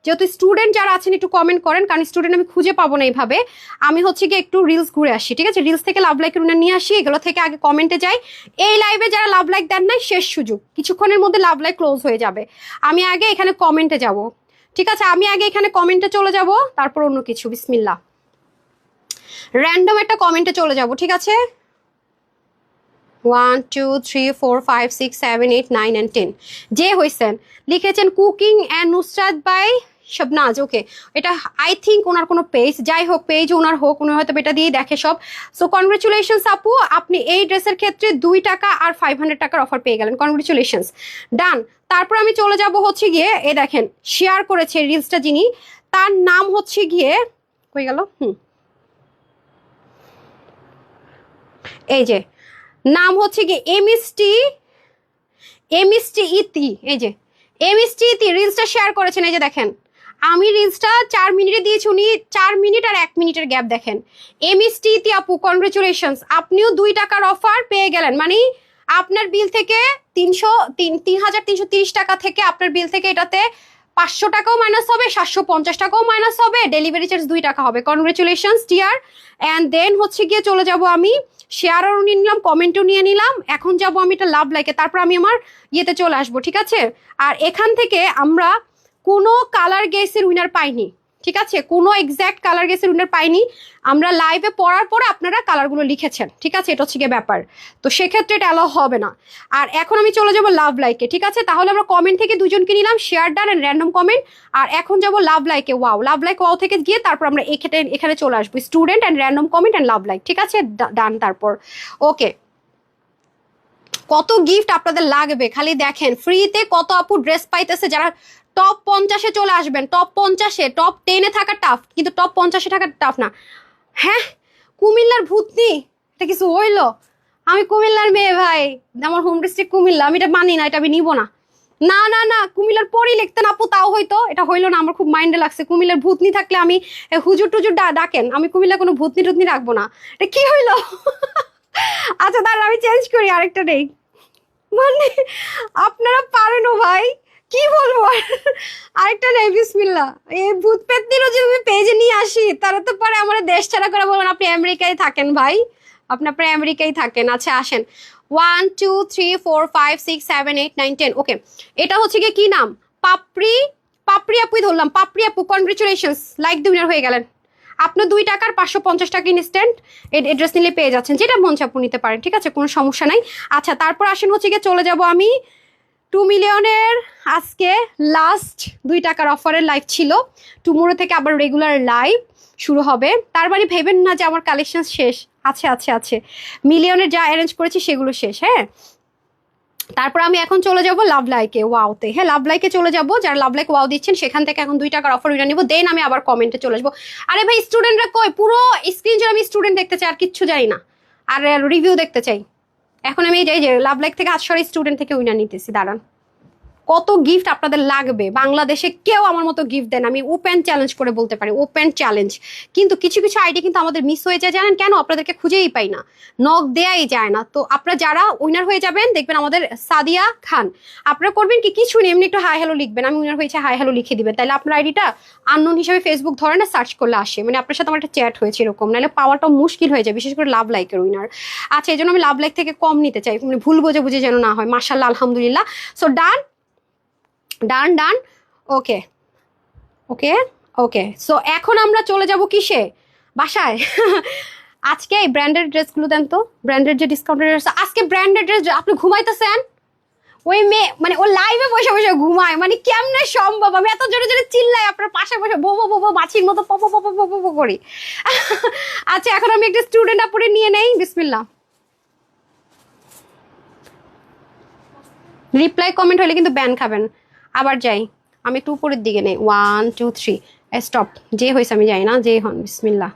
যেহেতু স্টুডেন্ট যারা আছেন একটু কমেন্ট করেন, কারণ স্টুডেন্ট আমি খুঁজে পাবো না এইভাবে। আমি হচ্ছে কি একটু রিলস ঘুরে আসি, ঠিক আছে? রিলস থেকে লাভ লাইকের উইনার নিয়ে আসি, এগুলো থেকে আগে কমেন্টে যাই। এই লাইভে যারা লাভ লাইক দেন নাই, শেষ সুযোগ, কিছুক্ষণের মধ্যে লাভ লাইক ক্লোজ হয়ে যাবে। আমি আগে এখানে কমেন্টে যাব, ঠিক আছে? আমি আগে এখানে কমেন্টে চলে যাব, তারপর অন্য কিছু। বিসমিল্লাহ, র্যান্ডম একটা কমেন্টে চলে যাব, ঠিক আছে? 1 2 3 4 5 6 7 8 9 and 10 যে হইছেন লিখেছেন কুকিং অ্যান্ড নুসরাত বাই শবনাজ। ওকে, এটা আই থিঙ্ক ওনার কোনো পেজ, যাই হোক পেজ ওনার হোক, উনি হয়তো এটা দিয়ে দেখে সব। সো কনগ্রেচুলেশনস আপু, আপনি এই ড্রেসের ক্ষেত্রে 2 টাকা আর 500 টাকার অফার পেয়ে গেলেন। কনগ্রেচুলেশনস, ডান। তারপর আমি চলে যাব হচ্ছে গিয়ে, এ দেখেন শেয়ার করেছে রিলসটা যিনি, তার নাম হচ্ছে গিয়ে কই গেল, এই যে নাম হচ্ছে কি এমএসটি ইতি। এই যে এমএসটি ইতি রিলসটা শেয়ার করেছেন। এই যে দেখেন, আমি রিলসটা 4 মিনিটে দিয়েছি, উনি 4 মিনিট আর 1 মিনিটের গ্যাপ দেখেন। এমএসটি ইতি আপু কনগ্রেচুলেশনস, আপনিও 2 টাকার অফার পেয়ে গেলেন। মানে আপনার বিল থেকে 3330 টাকা থেকে আপনার বিল থেকে এটাতে 500 টাকাও মাইনাস হবে, 750 টাকাও মাইনাস হবে, ডেলিভারি চার্জ 2 টাকা হবে। Congratulations deer. অ্যান্ড দেন হচ্ছে গিয়ে চলে যাব আমি, শেয়ারও নিয়ে নিলাম, কমেন্টও নিয়ে নিলাম। এখন যাব আমি এটা লাভ লাইকে, তারপর আমি আমার ইয়েতে চলে আসবো, ঠিক আছে? আর এখান থেকে আমরা কোনো কালার গেসের উইনার পাইনি, ঠিক আছে? কোনো এক্স্যাক্ট কালার গেসের উইনার পাইনি। আমরা লাইভে পড়ার পরে আপনারা কালারগুলো লিখেছেন, ঠিক আছে? এটা হচ্ছে গিয়ে ব্যাপার, তো সেক্ষেত্রে এটা অ্যালাউ হবে না। আর এখন আমি চলে যাব লাভ লাইকে, ঠিক আছে? তাহলে আমরা কমেন্ট থেকে দুজনকে নিলাম, share done and random comment. আর এখন যাব লাভ লাইকে, ওয়াও, লাভ লাইক ওয়াও থেকে গিয়ে তারপর আমরা এখানে চলে আসবো student and random comment and love like, ঠিক আছে? ডান। তারপর ওকে, কত গিফট আপনাদের লাগবে খালি দেখেন। ফ্রিতে কত আপু ড্রেস পাইতেছে, যারা টপ 50-এ চলে আসবেন। টপ 50-এ, টপ 10-এ থাকা টাফ, কিন্তু টপ 50-এ থাকা টাফ না। হ্যাঁ, কুমিল্লার ভূতনি, এটা কিছু হইলো? আমি কুমিল্লার মেয়ে ভাই, আমার হোম ডিস্ট্রিক্ট কুমিল্লা, আমি এটা মানি না, এটা আমি নিব না। না না না, কুমিল্লার পরই লিখতেন আপু, তাও হইতো, এটা হইলো না। আমার খুব মাইন্ডে লাগছে, কুমিল্লার ভূতনি থাকলে আমি হুজুর টুজুর ডাকেন, আমি কুমিল্লা কোনো ভূতনি টুতনি রাখবো না। এটা কি হইলো? আচ্ছা তাহলে আমি চেঞ্জ করি, আরেকটা নেই। মানে আপনারা পারেন ও ভাই, কি বলবো আরেকটা নেই। বিসমিল্লাহ, এই ভূত পেতনিরও যদি আমি পেজে নিয়ে আসি, তারা তো পরে আমার দেশ ছাড়া করে বলবেন আপনি আমেরিকায় থাকেন ভাই, আপনি আপনার আমেরিকায় থাকেন। আচ্ছা আসেন, 1 2 3 4 5 6 7 8 9 10। ওকে, এটা হচ্ছে গিয়ে কি নাম? পাপড়ি আপুই ধরলাম, পাপড়ি আপু কনগ্রেচুলেশনস, লাইক দি উইনার হয়ে গেলেন। আপনি 2 টাকার 550 টাকা ইনস্ট্যান্ট এড্রেস নিলে পেয়ে যাচ্ছেন, যেটা মন চাপু নিতে পারেন, ঠিক আছে? কোনো সমস্যা নাই। আচ্ছা তারপর আসেন হচ্ছে গিয়ে চলে যাব আমি 2 মিলিয়নের আজকে লাস্ট 2 টাকার অফারের লাইভ ছিল। টুমোরো থেকে আবার রেগুলার লাইভ শুরু হবে। তার মানে ভেবেন না যে আমার কালেকশন শেষ, আছে। মিলিয়নের যা অ্যারেঞ্জ করেছি সেগুলো শেষ। হ্যাঁ, তারপর আমি এখন চলে যাব লাভ লাইকে ওয়াওতে। হ্যাঁ, লাভ লাইকে চলে যাব, যারা লাভ লাইক ওয়াও দিচ্ছেন সেখান থেকে এখন 2 টাকার অফার উইনার নিব, দেন আমি আবার কমেন্টে চলে আসবো। আরে ভাই স্টুডেন্টরা কই? পুরো স্ক্রিনশট আমি স্টুডেন্ট দেখতে চাই, আর কিচ্ছু জানি না, আর রিভিউ দেখতে চাই। এখন আমি এই যে লাভ লাইক থেকে 800 স্টুডেন্ট থেকে উইনার নিতেছি, দাঁড়ান। কত গিফট আপনাদের লাগবে? বাংলাদেশে কেউ আমার মতো গিফট দেন, আমি ওপেন চ্যালেঞ্জ করে বলতে পারি, ওপেন চ্যালেঞ্জ। কিন্তু কিছু কিছু আইডি কিন্তু আমাদের মিস হয়ে যায়, জানেন কেন? আপনাদেরকে খুঁজেই পাই না, নক দেয়াই যায় না। তো আপনারা যারা উইনার হয়ে যাবেন দেখবেন আমাদের সাদিয়া খান, আপনারা করবেন কি, কিছু নেই, এমনি একটু হাই হ্যালো লিখবেন, আমি উইনার হয়েছে হাই হ্যালো লিখে দিবেন, তাহলে আপনার আইডিটা আননোন হিসেবে ফেসবুক ধরে না সার্চ করলে আসে, মানে আপনার সাথে আমার একটা চ্যাট হয়েছে এরকম, নাহলে পাওয়াটা মুশকিল হয়ে যায়, বিশেষ করে লাভ লাইকের উইনার। আচ্ছা, এই জন্য আমি লাভ লাইক থেকে কম নিতে চাই, মানে ভুল বোঝে বুঝে যেন না হয়। মাশাআল্লাহ, আলহামদুলিল্লাহ। সো ডান ডান ডান, ওকে ওকে ওকে। সো এখন আমরা চলে যাব কিসে? বাসায়। আজকে এই ব্র্যান্ডেড ড্রেসগুলো দেন তো, ব্র্যান্ডেড যে ডিসকাউন্টেড ড্রেস, আজকে ব্র্যান্ডেড ড্রেস। আপনি ঘুমাইতেছেন? ওই মেয়ে মানে ও লাইভে বসে বসে ঘুমায়, মানে কেমনে সম্ভব? আমি এত জোরে জোরে চিল্লাই, আপনার পাশে বসে বোবো বোবো মাছির মতো পপো পপো পপো পপো করি। আচ্ছা, এখন আমি একটা স্টুডেন্ট আপুরে নিয়ে নেই, বিসমিল্লাহ। রিপ্লাই কমেন্ট হলে কিন্তু ব্যান খাবেন। আবার যাই, আমি একটু উপরের দিকে নেই, 1 2 3 স্টপ। যে হয়েছে আমি যাই না, যে হন, বিসমিল্লাহ।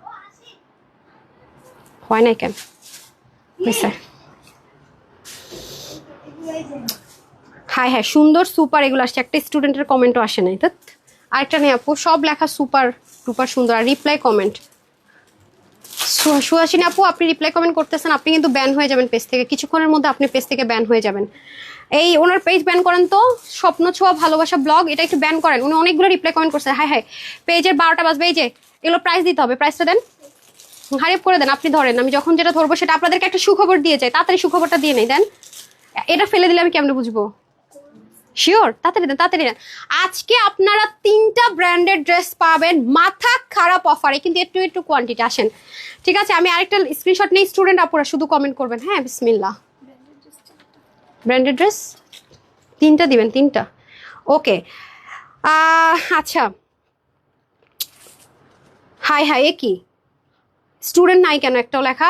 হয় না কেন হয়েছে? হ্যাঁ হ্যাঁ, সুন্দর সুপার এগুলো আসছে, একটা স্টুডেন্টের কমেন্টও আসে নাই। তো আরেকটা নেই আপু, সব লেখা সুপার টুপার সুন্দর, আর রিপ্লাই কমেন্ট। সুহাসিনী আপু, আপনি রিপ্লাই কমেন্ট করতেছেন, আপনি কিন্তু ব্যান হয়ে যাবেন পেজ থেকে, কিছুক্ষণের মধ্যে আপনি পেজ থেকে ব্যান হয়ে যাবেন। এই ওনার পেজ ব্যান করেন তো, স্বপ্ন ছোঁয়া ভালোবাসা ব্লগ, এটা একটু ব্যান করেন। উনি অনেকগুলো রিপ্লাই কমেন্ট করছে। হ্যাঁ হ্যাঁ, পেজের 12টা বাজবে। এই যে এগুলো প্রাইস দিতে হবে, প্রাইসটা দেন, হারিপ করে দেন। আপনি ধরেন, আমি যখন যেটা ধরবো সেটা আপনাদেরকে একটা সুখবর দিয়ে যাই, তাড়াতাড়ি সুখবরটা দিয়ে নেই, দেন। এটা ফেলে দিলে আমি কেমনে বুঝবো? শিওর, তাড়াতাড়ি দেন, তাড়াতাড়ি দেন। আজকে আপনারা 3টা ব্র্যান্ডেড ড্রেস পাবেন মাথা খারাপ অফারে, কিন্তু একটু একটু কোয়ান্টিটি আসেন। ঠিক আছে, আমি আরেকটা স্ক্রিনশট নেই, স্টুডেন্ট আপুরা শুধু কমেন্ট করবেন। হ্যাঁ, বিসমিল্লাহ। ব্র্যান্ডেড ড্রেস 3টা দিবেন, 3টা। ওকে, আচ্ছা। হাই হাই, এ কি স্টুডেন্ট নাই কেন একটাও লেখা?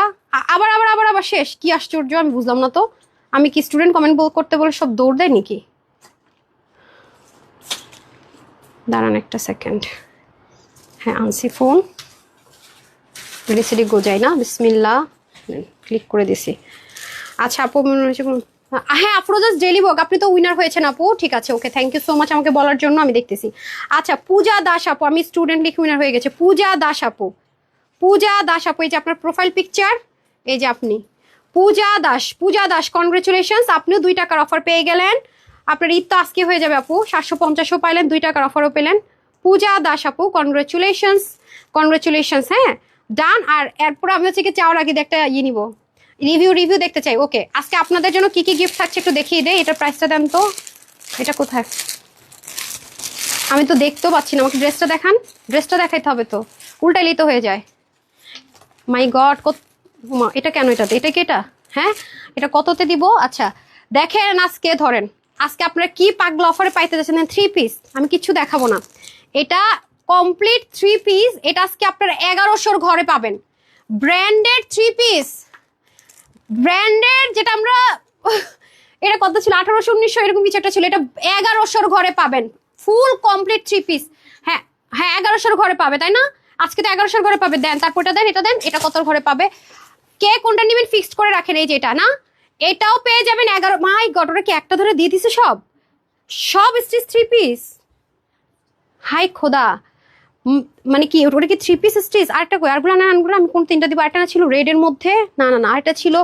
আবার আবার আবার আবার শেষ, কি আশ্চর্য, আমি বুঝলাম না তো। আমি কি স্টুডেন্ট কমেন্ট করতে বলে সব দৌড় দেয় নাকি? দাঁড়ান একটা সেকেন্ড। হ্যাঁ, আনসি ফোন, রেসিডি গোজাই না, বিসমিল্লাহ, ক্লিক করে দিছি। আচ্ছা আপু, হ্যাঁ আফরোজাস ডেলি বক, আপনি তো উইনার হয়েছেন আপু। ঠিক আছে, ওকে, থ্যাংক ইউ সো মাচ আমাকে বলার জন্য, আমি দেখতেছি। আচ্ছা, পূজা দাস আপু, আমি স্টুডেন্ট লিখে উইনার হয়ে গেছে। পূজা দাস আপু, পূজা দাস আপু, এই যে আপনার প্রোফাইল পিকচার, এই যে আপনি পূজা দাস। পূজা দাস, কনগ্রেচুলেশনস, আপনিও 2 টাকার অফার পেয়ে গেলেন। আপনার ঈদ তো আজকে হয়ে যাবে আপু, 750ও পাইলেন, 2 টাকার অফারও পেলেন। পূজা দাস আপু, কনগ্রেচুলেশনস, কনগ্রেচুলেশনস। হ্যাঁ, ডান। আর এরপর আমি হচ্ছে কি চাওয়ার আগে একটা ইয়ে নিব, রিভিউ দেখতে চাই। ওকে, আজকে আপনাদের জন্য কি কি গিফট থাকছে একটু দেখিয়ে দেয়। এটার প্রাইসটা দেন তো, এটা কোথায়? আমি তো দেখতেও পাচ্ছি না, আমাকে ড্রেসটা দেখান, ড্রেসটা দেখাইতে হবে তো, উল্টাইলেই তো হয়ে যায়। মাই গড, এটা কেন? এটা কি এটা? হ্যাঁ, এটা কততে দিব? আচ্ছা দেখেন, আজকে ধরেন, আজকে আপনারা কি পাগলা অফারে পাইতে যাচ্ছেন। 3 পিস, আমি কিচ্ছু দেখাবো না, এটা কমপ্লিট 3 পিস। এটা আজকে আপনারা 1100 ঘরে পাবেন, ব্র্যান্ডেড 3 পিস, ব্র্যান্ডেড, যেটা আমরা এটা কত ছিল, 1800 1900 এরকম কিছু একটা ছিল, এটা 1100 ঘরে পাবেন, ফুল কমপ্লিট 3 পিস। হ্যাঁ হ্যাঁ, 1100 ঘরে পাবে, তাই না? আজকে তো 1100 ঘরে পাবে। দেন, তারপর এটা দেন, এটা দেন, এটা কত ঘরে পাবে? কে কোনটা নেবেন ফিক্সড করে রাখেন, এই যে এটা না, এটাও পেয়ে যাবেন 11। মাই গড, ওরা কি একটা ধরে দিয়ে দিছে সব সব স্টিচ 3 পিস? হাই খোদা, মানে কি ওটা কি 3 পিস স্টিচ? আরেকটা কই, আরগুলো না, আনগুলো আমি কোন 3টা দিব? আরেকটা না ছিল রেডের মধ্যে, না না না, আরেকটা ছিল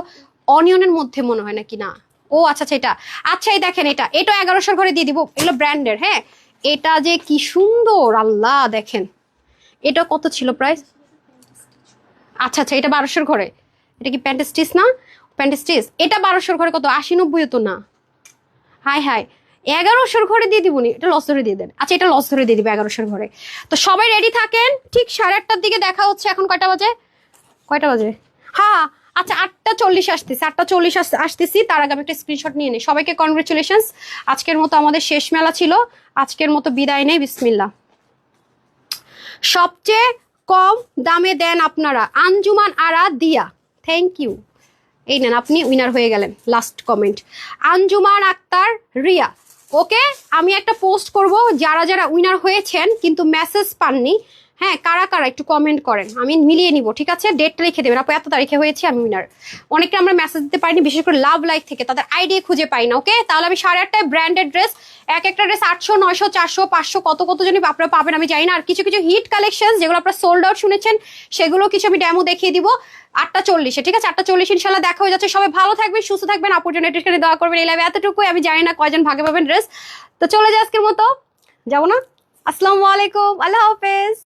অনিয়নের মধ্যে মনে হয়, নাকি না? ও আচ্ছা আচ্ছা, এটা। আচ্ছা, এই দেখেন, এটা 1100 করে দিয়ে দিব, এগুলো ব্র্যান্ডের। হ্যাঁ, এটা যে কি সুন্দর, আল্লাহ দেখেন, এটা কত ছিল প্রাইস? আচ্ছা আচ্ছা, এটা 1200 ঘরে। এটা কি প্যান্ট স্টিচ না? প্যান্ট স্টিচ, এটা 1200 ঘরে কত? 80 90 তো না। হাই হাই, 1100 ঘরে দিয়ে দিবনি, এটা লস ধরে দিয়ে দেন। আচ্ছা, এটা লস ধরে দিয়ে দিবে 1100 ঘরে। তো সবাই রেডি থাকেন, ঠিক 8:30টার দিকে দেখা হচ্ছে। এখন কয়টা বাজে? কয়টা বাজে? হ্যাঁ, আচ্ছা 8:40 আসতেছি, 8:40 আসতেছি। তার আগে আমি একটা স্ক্রিনশট নিয়ে নিই। সবাইকে কনগ্রেচুলেশনস, আজকের মতো আমাদের শেষ মেলা ছিল, আজকের মতো বিদায় নেই, বিসমিল্লাহ। সবচেয়ে কম দামে দেন আপনারা, আঞ্জুমান আরা দিয়া, থ্যাংক ইউ। এই নেন, আপনি উইনার হয়ে গেলেন। Last comment Anjuman Akhtar Riya. Okay, আমি একটা পোস্ট করব, যারা যারা উইনার হয়েছেন কিন্তু মেসেজ পাননি, হ্যাঁ কারা কারা একটু কমেন্ট করেন, আমি মিলিয়ে নিব, ঠিক আছে? ডেটটা লিখে দেবেন, আপু এত তারিখে হয়েছে আমি উইনার। অনেকে আমরা মেসেজ দিতে পারিনি, বিশেষ করে লাভ লাইক থেকে তাদের আইডিয়া খুঁজে পাই না। ওকে, তাহলে আমি 8:30টায় ব্র্যান্ডেড ড্রেস, এক একটা ড্রেস 800, 900, 400, 500 কত কত জনই আপনারা পাবেন আমি জানি না। আর কিছু কিছু হিট কালেকশন যেগুলো আপনারা সোল্ড আউট শুনেছেন, সেগুলো কিছু আমি ডেমো দেখিয়ে দিব 8:40-এ, ঠিক আছে? 8:40 ইনশাল্লাহ দেখা হয়ে যাচ্ছে। সবাই ভালো থাকবেন, সুস্থ থাকবেন, আপুর জন্য একটুখানি দোয়া করবেন। এই লাইভে এতটুকুই, আমি জানি না কয়জন ভাগে পাবেন ড্রেস। তো চলে যায় আজকের মতো, যাবো না? আসসালামু আলাইকুম, আল্লাহ হাফেজ।